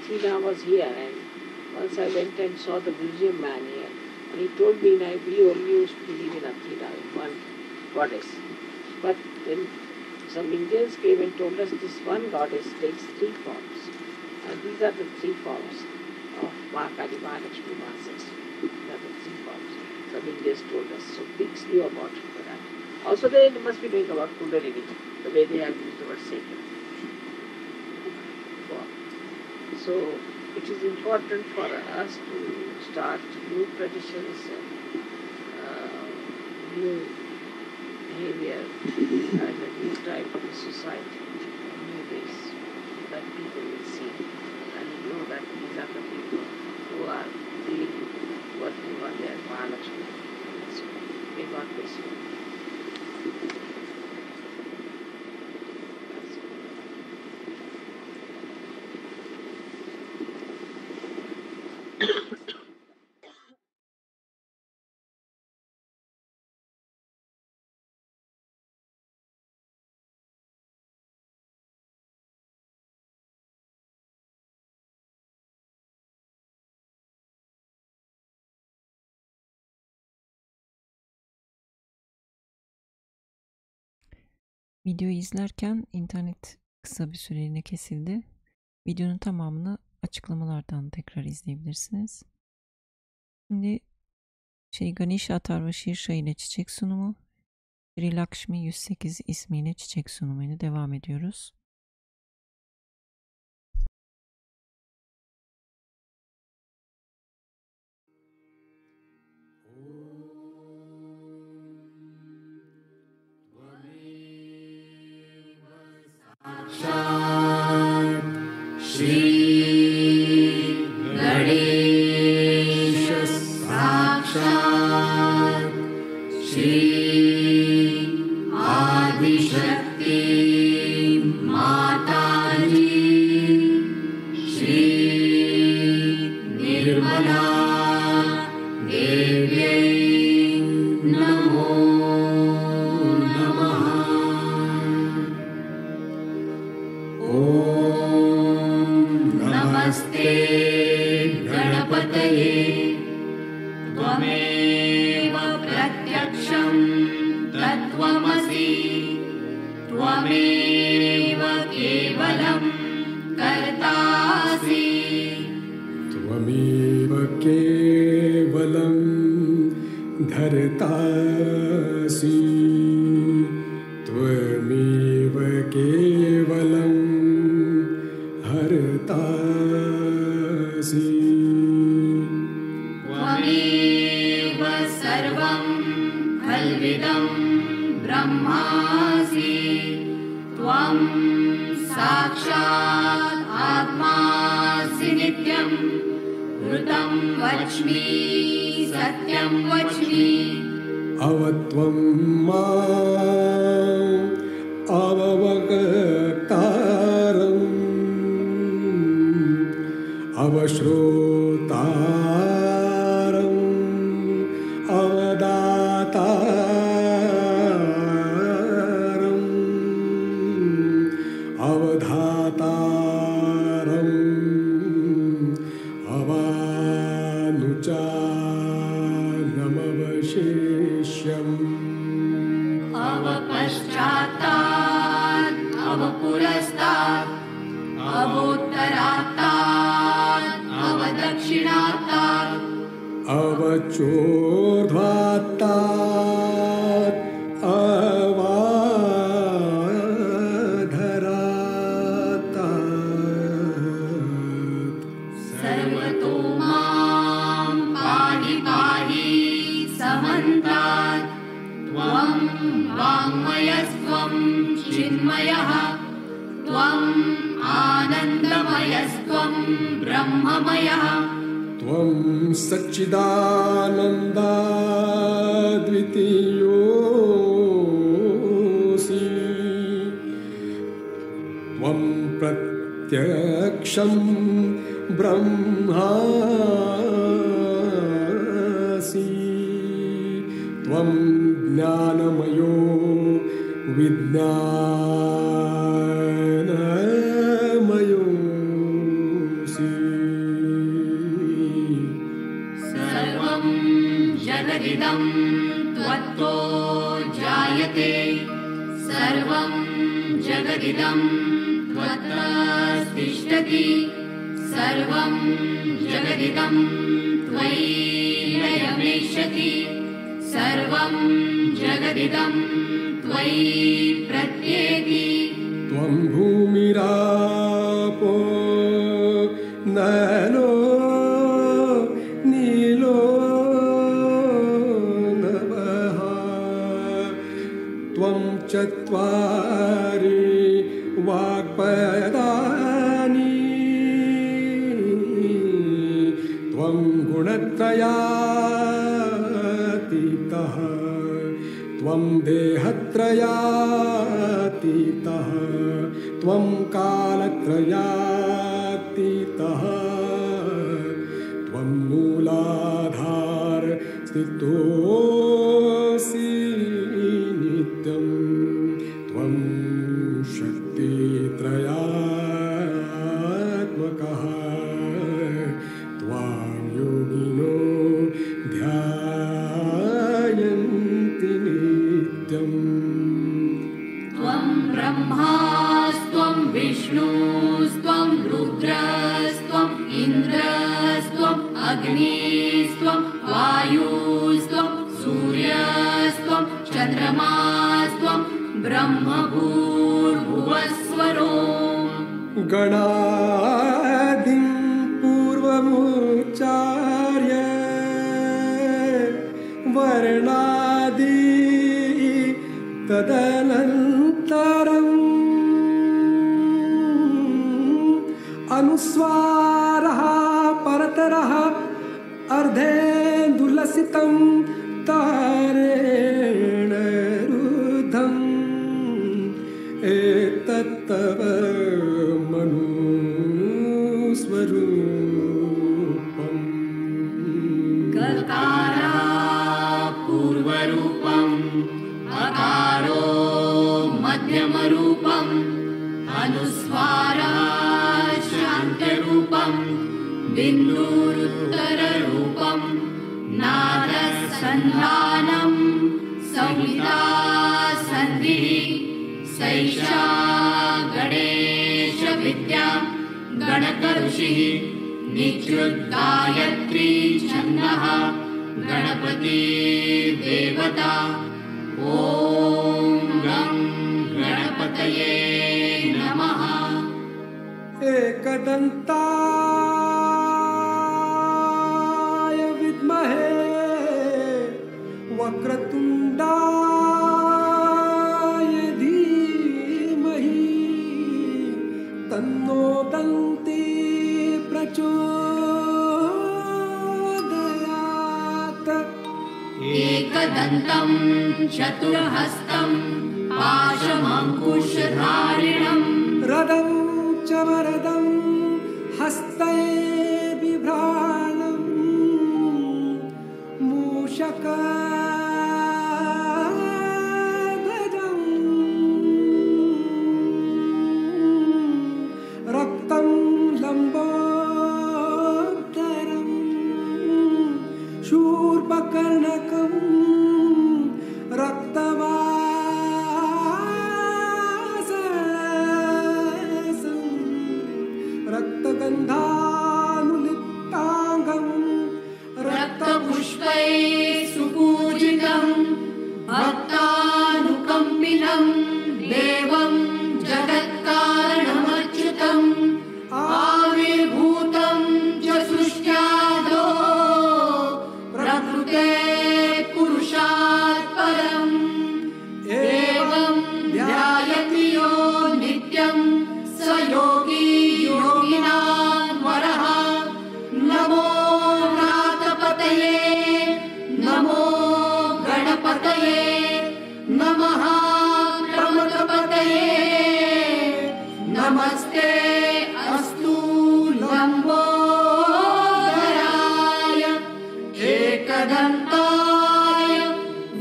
C: Tina was here, and once I went and saw the museum man here, and he told me that we only used to believe in Athrawa, in one goddess. But then some Indians came and told us this one goddess takes 3 forms. And these are the 3 forms of Gunkali, Mahalakshmi, Saraswati. These are the 3 forms. Some Indians told us. So Greeks knew about it for that. Also they must be knowing about Kundalini, the way they have used the word sacred. So it is important for us to start new traditions and new behavior and a new type of society, new ways that people will see and know that these are the people who are really working on their Mahalakshmi. So may God bless you.
B: Videoyu izlerken internet kısa bir süreliğine kesildi. Videonun tamamını açıklamalardan tekrar izleyebilirsiniz. Şimdi Shri Ganesha Atharwa Sheersha ile çiçek sunumu, Shri Lakshmi 108 ismiyle çiçek sunumuyla devam ediyoruz.
A: Shri Ganesha Sakshat Shri Adishakti Mataji Shri Nirmala Devyai Namo Namaha. Namaste Ganapataye Tvameva Pratyaksham Tattvamasi Tvameva Kevalam Kartasi Tvameva Kevalam Dhartasi Tvameva Kevalam Hartasi Tvameva Sarvam Khalvidam Brahmasi Tvam Sakshat Atmasi Nityam Rutam Vachmi Satyam Vachmi Avatvam Ma
E: avavaktaram avashrotaram avadataram avadhataram avanuchanamavashishyam
A: avapashchatat avapurastat avottaratat avadakshinatat
E: avachordhvatat avadharatat
A: sarvato mam pahi pahi samantat tvam vangmayastvam chinmayah tvam anandamayastvam brahmamayah
E: Tvam Satchidananda Dvitiyosi Tvam Pratyaksham Brahmasi Tvam Jnanamayo Vijnanamayo
A: jagadidam tvatto jayate sarvam jagadidam tvattastishtati sarvam jagadidam tvayi layameshati sarvam jagadidam tvayi pratyeti
E: Tvam bhumirapo nano Chatvari Vagpadani Tvam Gunatrayatitah Tvam Dehatrayatitah Tvam Kalatrayatitah Tvam Mooladhar Stitosi Nityam Tvam Shakti Trayatmakah Tvam Yogino Dhyayanti Nityam
A: Tvam Brahmastvam Vishnustvam Rudrastvam Indrastvam Agnistvam Vayustvam Suryastvam Chandramastam Brahma Bhurvasvaro
E: Ganadim Purvamucharya Varnadi Tadanantaram Anuswaraha Parataraha Ardhendulasitam Tarena Rudham Etattava Manusvarupam
A: Kakara Purvarupam Akaro Madhyamarupam Anuswara Shantarupam Binduruttararupam Nadasandhanam Samhita Sandhi Saisha Ganesha Vidya Ganakarushi Nichruddayatri Chandaha Ganapati Devata Om Gam Ganapataye Namaha
E: Ekadantaya Vidmahe Vakratundaya Dhimahi Tanno Danti Prachodayat
A: Ekadantam Chaturhastam पाशमङ्कुशधारिणम्
E: रदं च वरदं हस्ते बिभ्राणं मूषकध्वजं रक्तं लम्बोदरं शूर्पकर्णकं रक्तवाससं रक्तगन्धानुलिप्ताङ्गं
A: रक्तपुष्पै सुपूजितं भक्तानुकम्पिनं देवं जगत्कारणमच्युतम् आविर्भूतं च सृष्ट्यादो प्रकृते पुरुषात् परम् एवं ध्यायति यो नित्यं स योगी योगिनां वरः नमो नाथपतये नमो गणपतये नमः प्रमथपतये नमस्ते अस्तु लम्बोदराय एकदन्ताय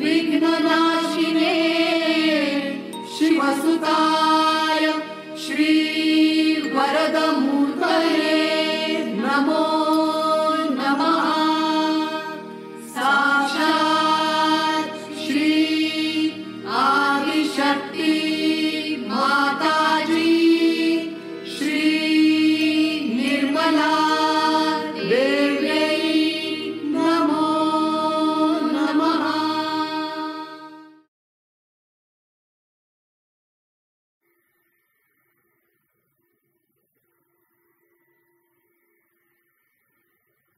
A: विघ्ननाशिने शिवसुताय श्रीवरदमूर्तये नमो नमः साक्षात् श्री आदिशक्ति माताजी श्री निर्मला देव्यै नमो नमः।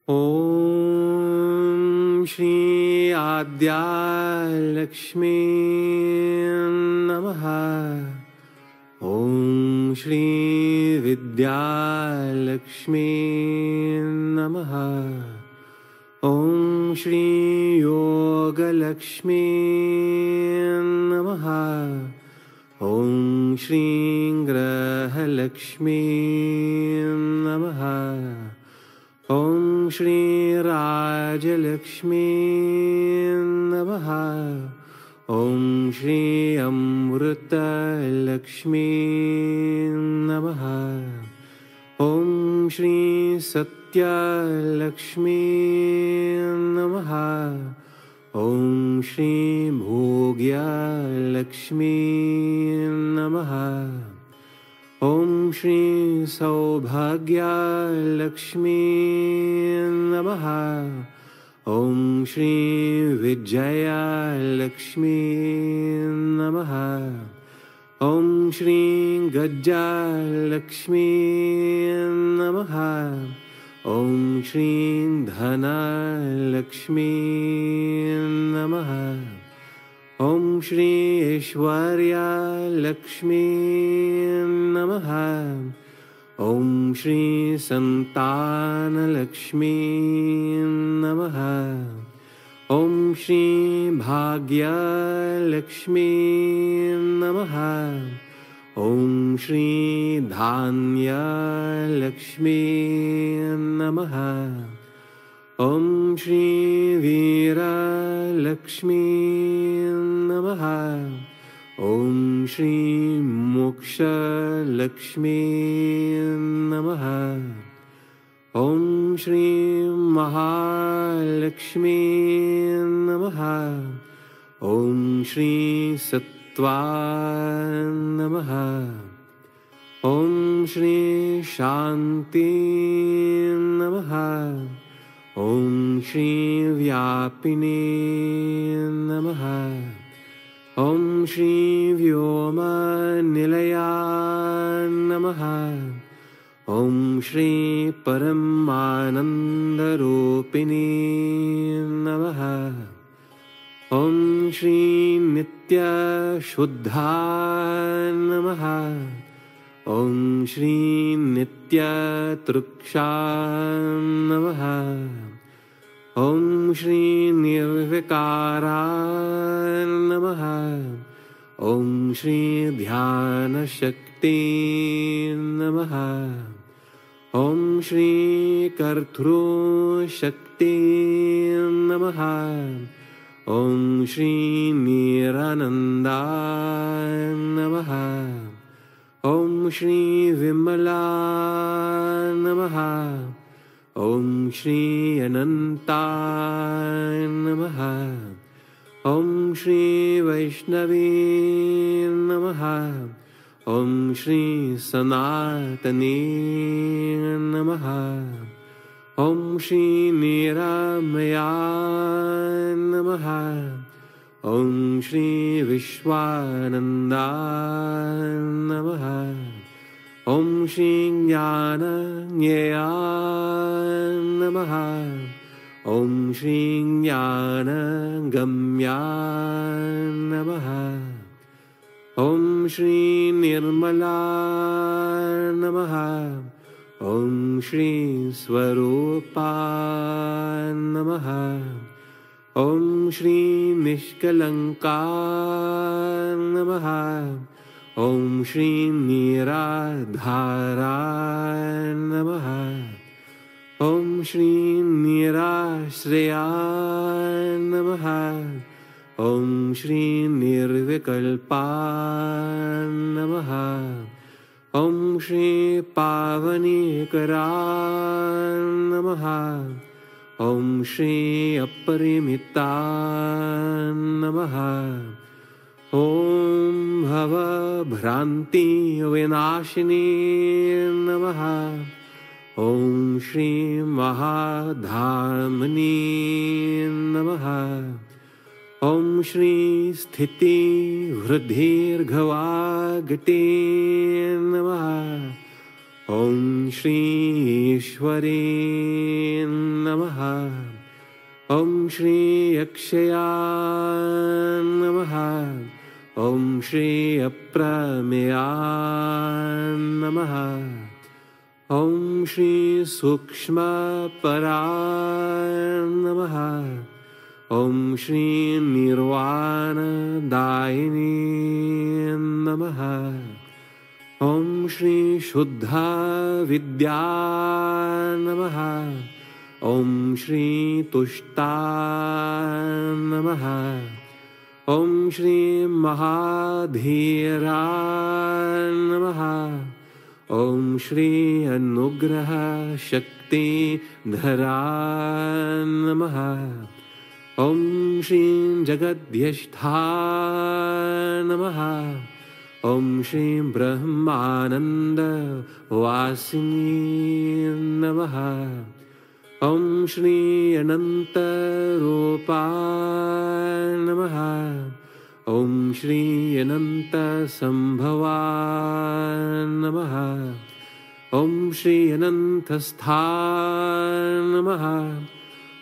F: ॐ श्री आद्या लक्ष्मी नमः। ॐ श्री विद्यालक्ष्मी नमः। ॐ श्री योगलक्ष्मी नमः। ॐ श्री ग्रहलक्ष्मी नमः। ॐ श्री राजलक्ष्मी नमः। ॐ श्री अमृतलक्ष्मी नमः। ॐ श्री सत्यलक्ष्मी नमः। ॐ श्री भोग्यलक्ष्मी नमः। ॐ श्री सौभाग्यलक्ष्मी नमः। ॐ श्री विजयलक्ष्मी नमः। ॐ श्री गजलक्ष्मी नमः। ॐ श्री धनलक्ष्मी नमः। ॐ श्री ऐश्वर्यलक्ष्मी नमः। ॐ श्री संतानलक्ष्मी नमः। ॐ श्री भाग्यलक्ष्मी नमः। ॐ श्री धान्यलक्ष्मी नमः। ॐ श्री वीरलक्ष्मी नमः। ॐ श्री मोक्षलक्ष्मी नमः। ॐ श्री महालक्ष्मी नमः। ॐ श्री सत्त्वा नमः। ॐ श्री शान्ति नमः। ॐ श्री व्यापिने नमः। ॐ श्री व्योमनिलया नमः। ॐ श्री परमानन्दरूपिणे नमः। ॐ श्री नित्यशुद्धा नमः। ॐ श्री नित्यतृक्षा नमः। ॐ श्री निर्विकारा नमः। Om Shri Dhyana Shakti Namaha. Om Shri Kartru Shakti Namaha. Om Shri Nirananda Namaha. Om Shri Vimala Namaha. Om Shri Ananta Namaha. Om Shri Vaishnavi Namaha. Om Shri Sanatani Namaha. Om Shri Niramaya Namaha. Om Shri Vishwananda Namaha. Om Shri Jnana Nyaya Namaha. Om Shri Jnana Gamya Namaha. Om Shri Nirmala Namaha. Om Shri Swarupa Namaha. Om Shri Nishkalanka Namaha. Om Shri Niradhara Namaha. Om Shri Nirashraya Namaha. Om Shri Nirvikalpa Namaha. Om Shri Pavanikara Namaha. Om Shri Aparimita Namaha. Om Bhava Bhranti Vinashini Namaha. Om Shri Mahadhamani Namaha. Om Shri Sthiti Vridhirghavagati Namaha. Om Shri Ishwari Namaha. Om Shri Akshaya Namaha. Om Shri Aprameya Namaha. Om Shri Sukshma Para Namaha. Om Shri Nirvana Daini Namaha. Om Shri Shuddha Vidya Namaha. Om Shri Tushta Namaha. Om Shri Mahadhira Namaha. Om Shri Anugraha Shakti Dhara Namaha. Om Shri Jagadhyashtha Namaha. Om Shri Brahmananda Vasini Namaha. Om Shri Ananta Rupa Namaha. Om Shri Ananta Sambhava Namaha. Om Shri Anantastha Namaha.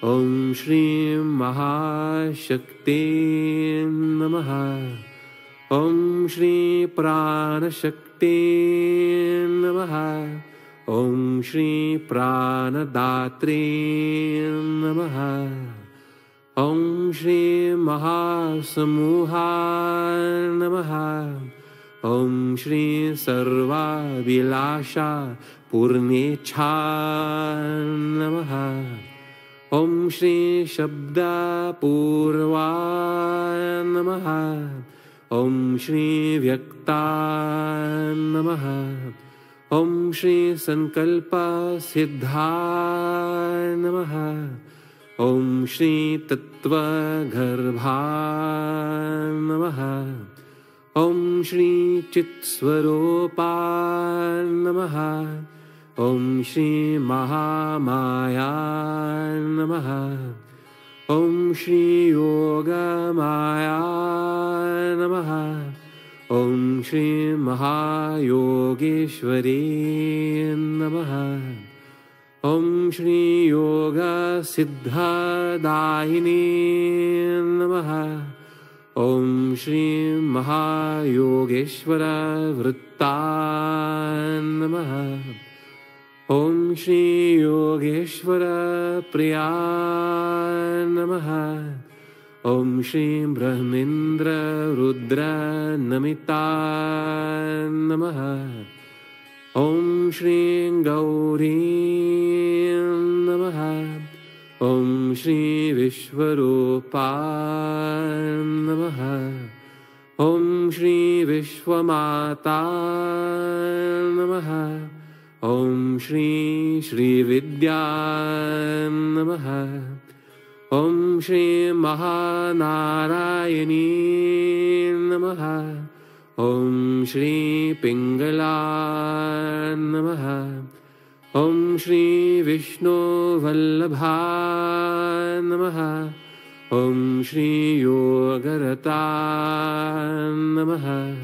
F: Om Shri Mahashakti Namaha. Om Shri Pranashakti Namaha. Om Shri Pranadatri Namaha. Om Shri Mahasamuha Namaha. Om Shri Sarva Vilasha Purnecha Namaha. Om Shri Shabda Purva Namaha. Om Shri Vyakta Namaha. Om Shri Sankalpa Siddha Namaha. Om Shri Tattva Garbha Namaha. Om Shri Chitswaropa Namaha. Om Shri Mahamaya Namaha. Om Shri Yoga Maya Namaha. Om Shri Mahayogeshwari Namaha. Om Shri Yoga Siddha Dahini Namaha. Om Shri Mahayogeshwara Vritta Namaha. Om Shri Yogeshwara Priya Namaha. Om Shri Brahmendra Rudra Namita Namaha. Om Shri Gauri Namaha. Om Shri Vishwarupa Namaha. Om Shri Vishwamata Namaha. Om Shri Shri Vidya Namaha. Om Shri Maha Narayani Namaha. Om Shri Pingala Namaha. Om Shri Vishnu Vallabha Namaha. Om Shri Yogarata Namaha.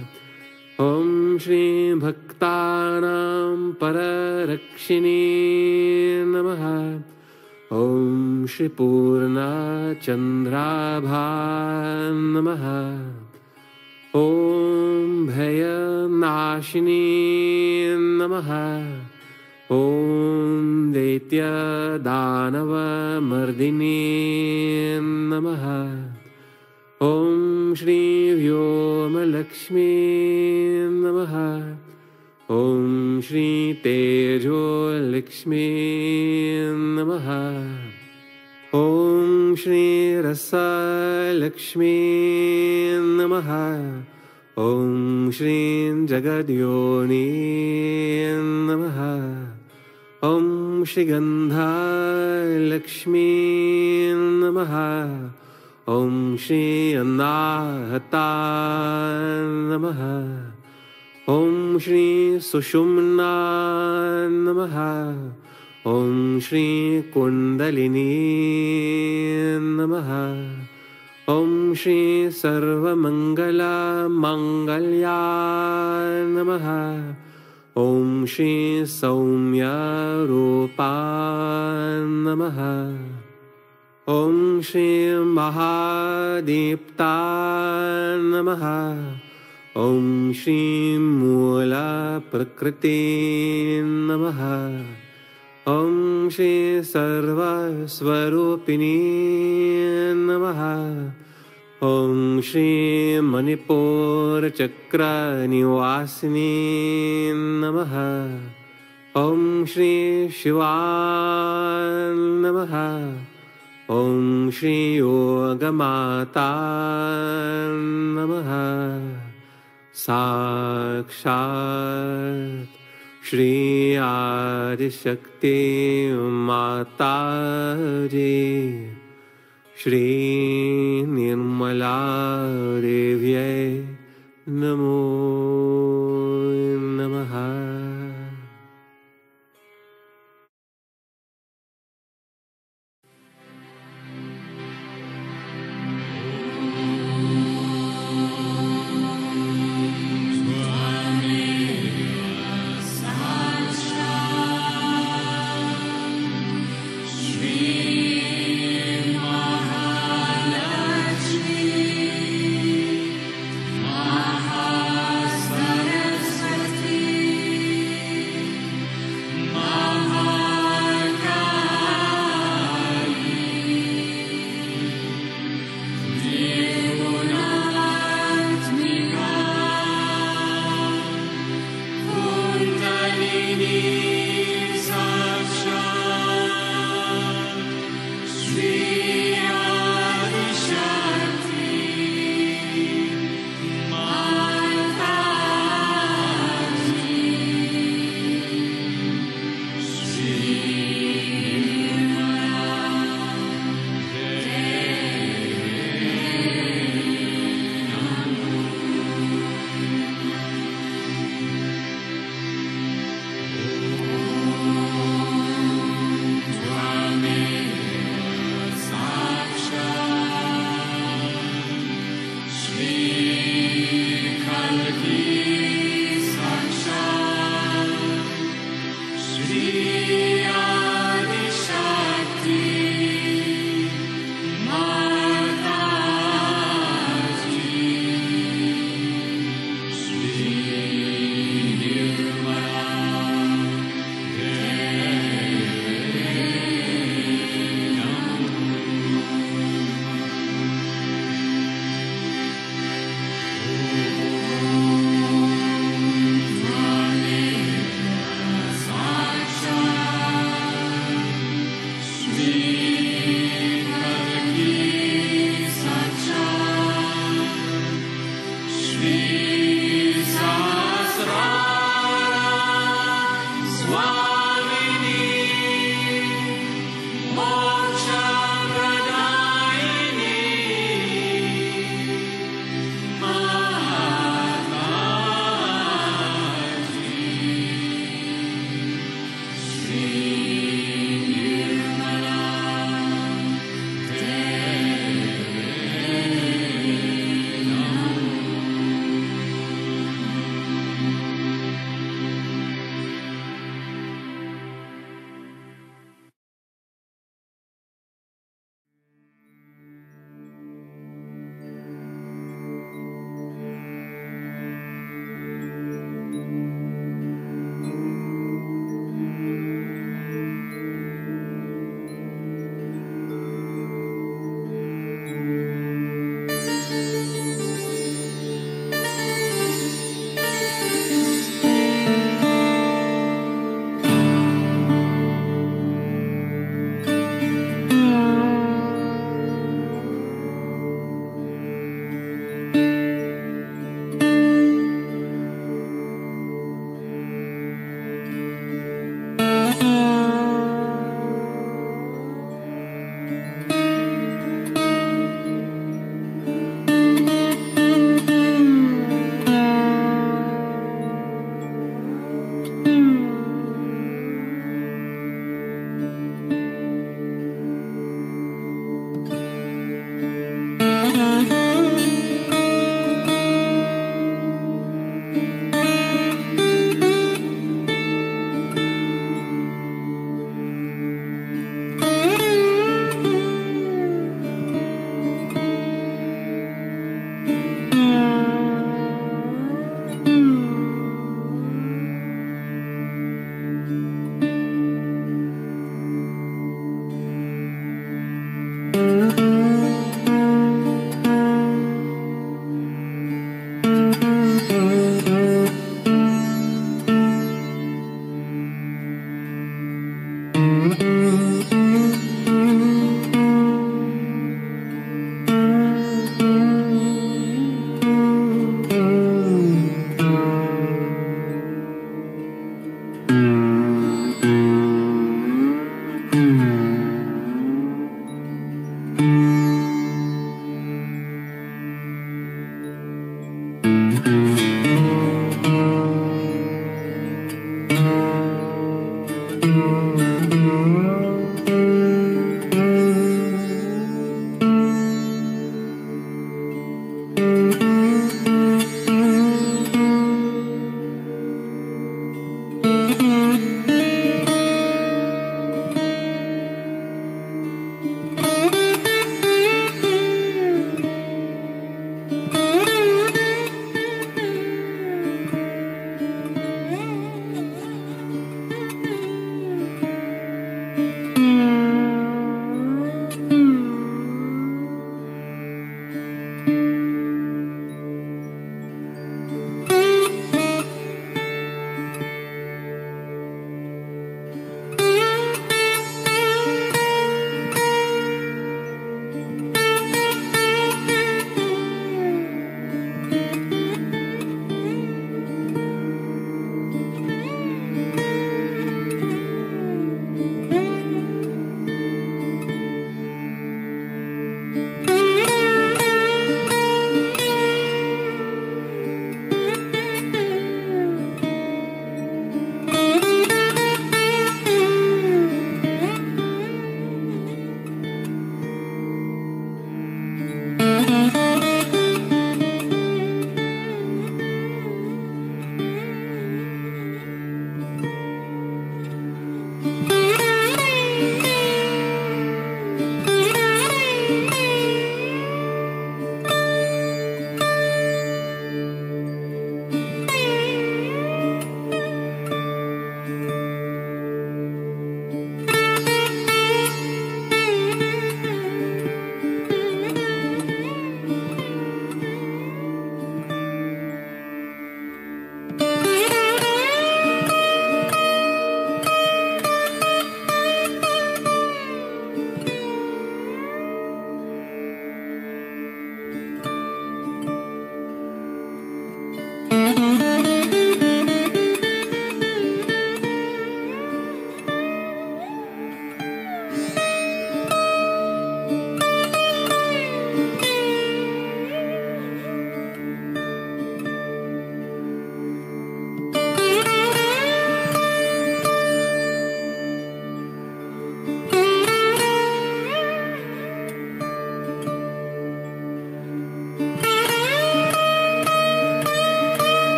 F: Om Shri Bhaktanam Pararakshini Namaha. Om Shri Purna Chandrabha Namaha. Om Bhaya Nashini Namaha. Om Daitya Danava Mardini Namaha. Om Shri Vyoma Lakshmi Namaha. Om Shri Tejo Lakshmi Namaha. Om Shri Rasa Lakshmi Namaha. Om Shri Jagadyoni Namaha. Om Shri Gandha Lakshmi Namaha. Om Shri Anahata Namaha. Om Shri Sushumna Namaha. Om Shri Kundalini Namaha. Om Shri Sarvamangala Mangalya Namaha. Om Shri Saumya Rupa Namaha. Om Shri Mahadipta Namaha. Om Shri Mula Prakriti Namaha. Om Shri Sarva Swarupini Namaha. Om Shri Manipur Chakra Nivasini Namaha. Om Shri Shiva Namaha. Om Shri Yogamata Namaha. Sakshat Shri Adishakti Mataji Shri Nirmala Devye Namo Namaha.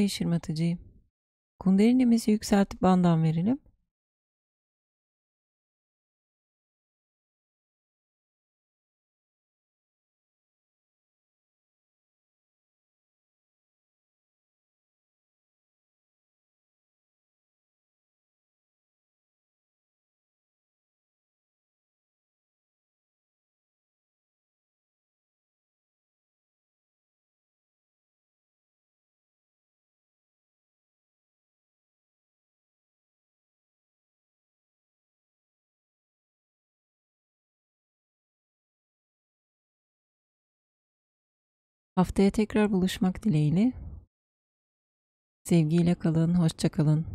B: Shri Mataji. Kundalinimizi yükseltip bandan verelim. Haftaya tekrar buluşmak dileğiyle. Sevgiyle kalın, hoşça kalın.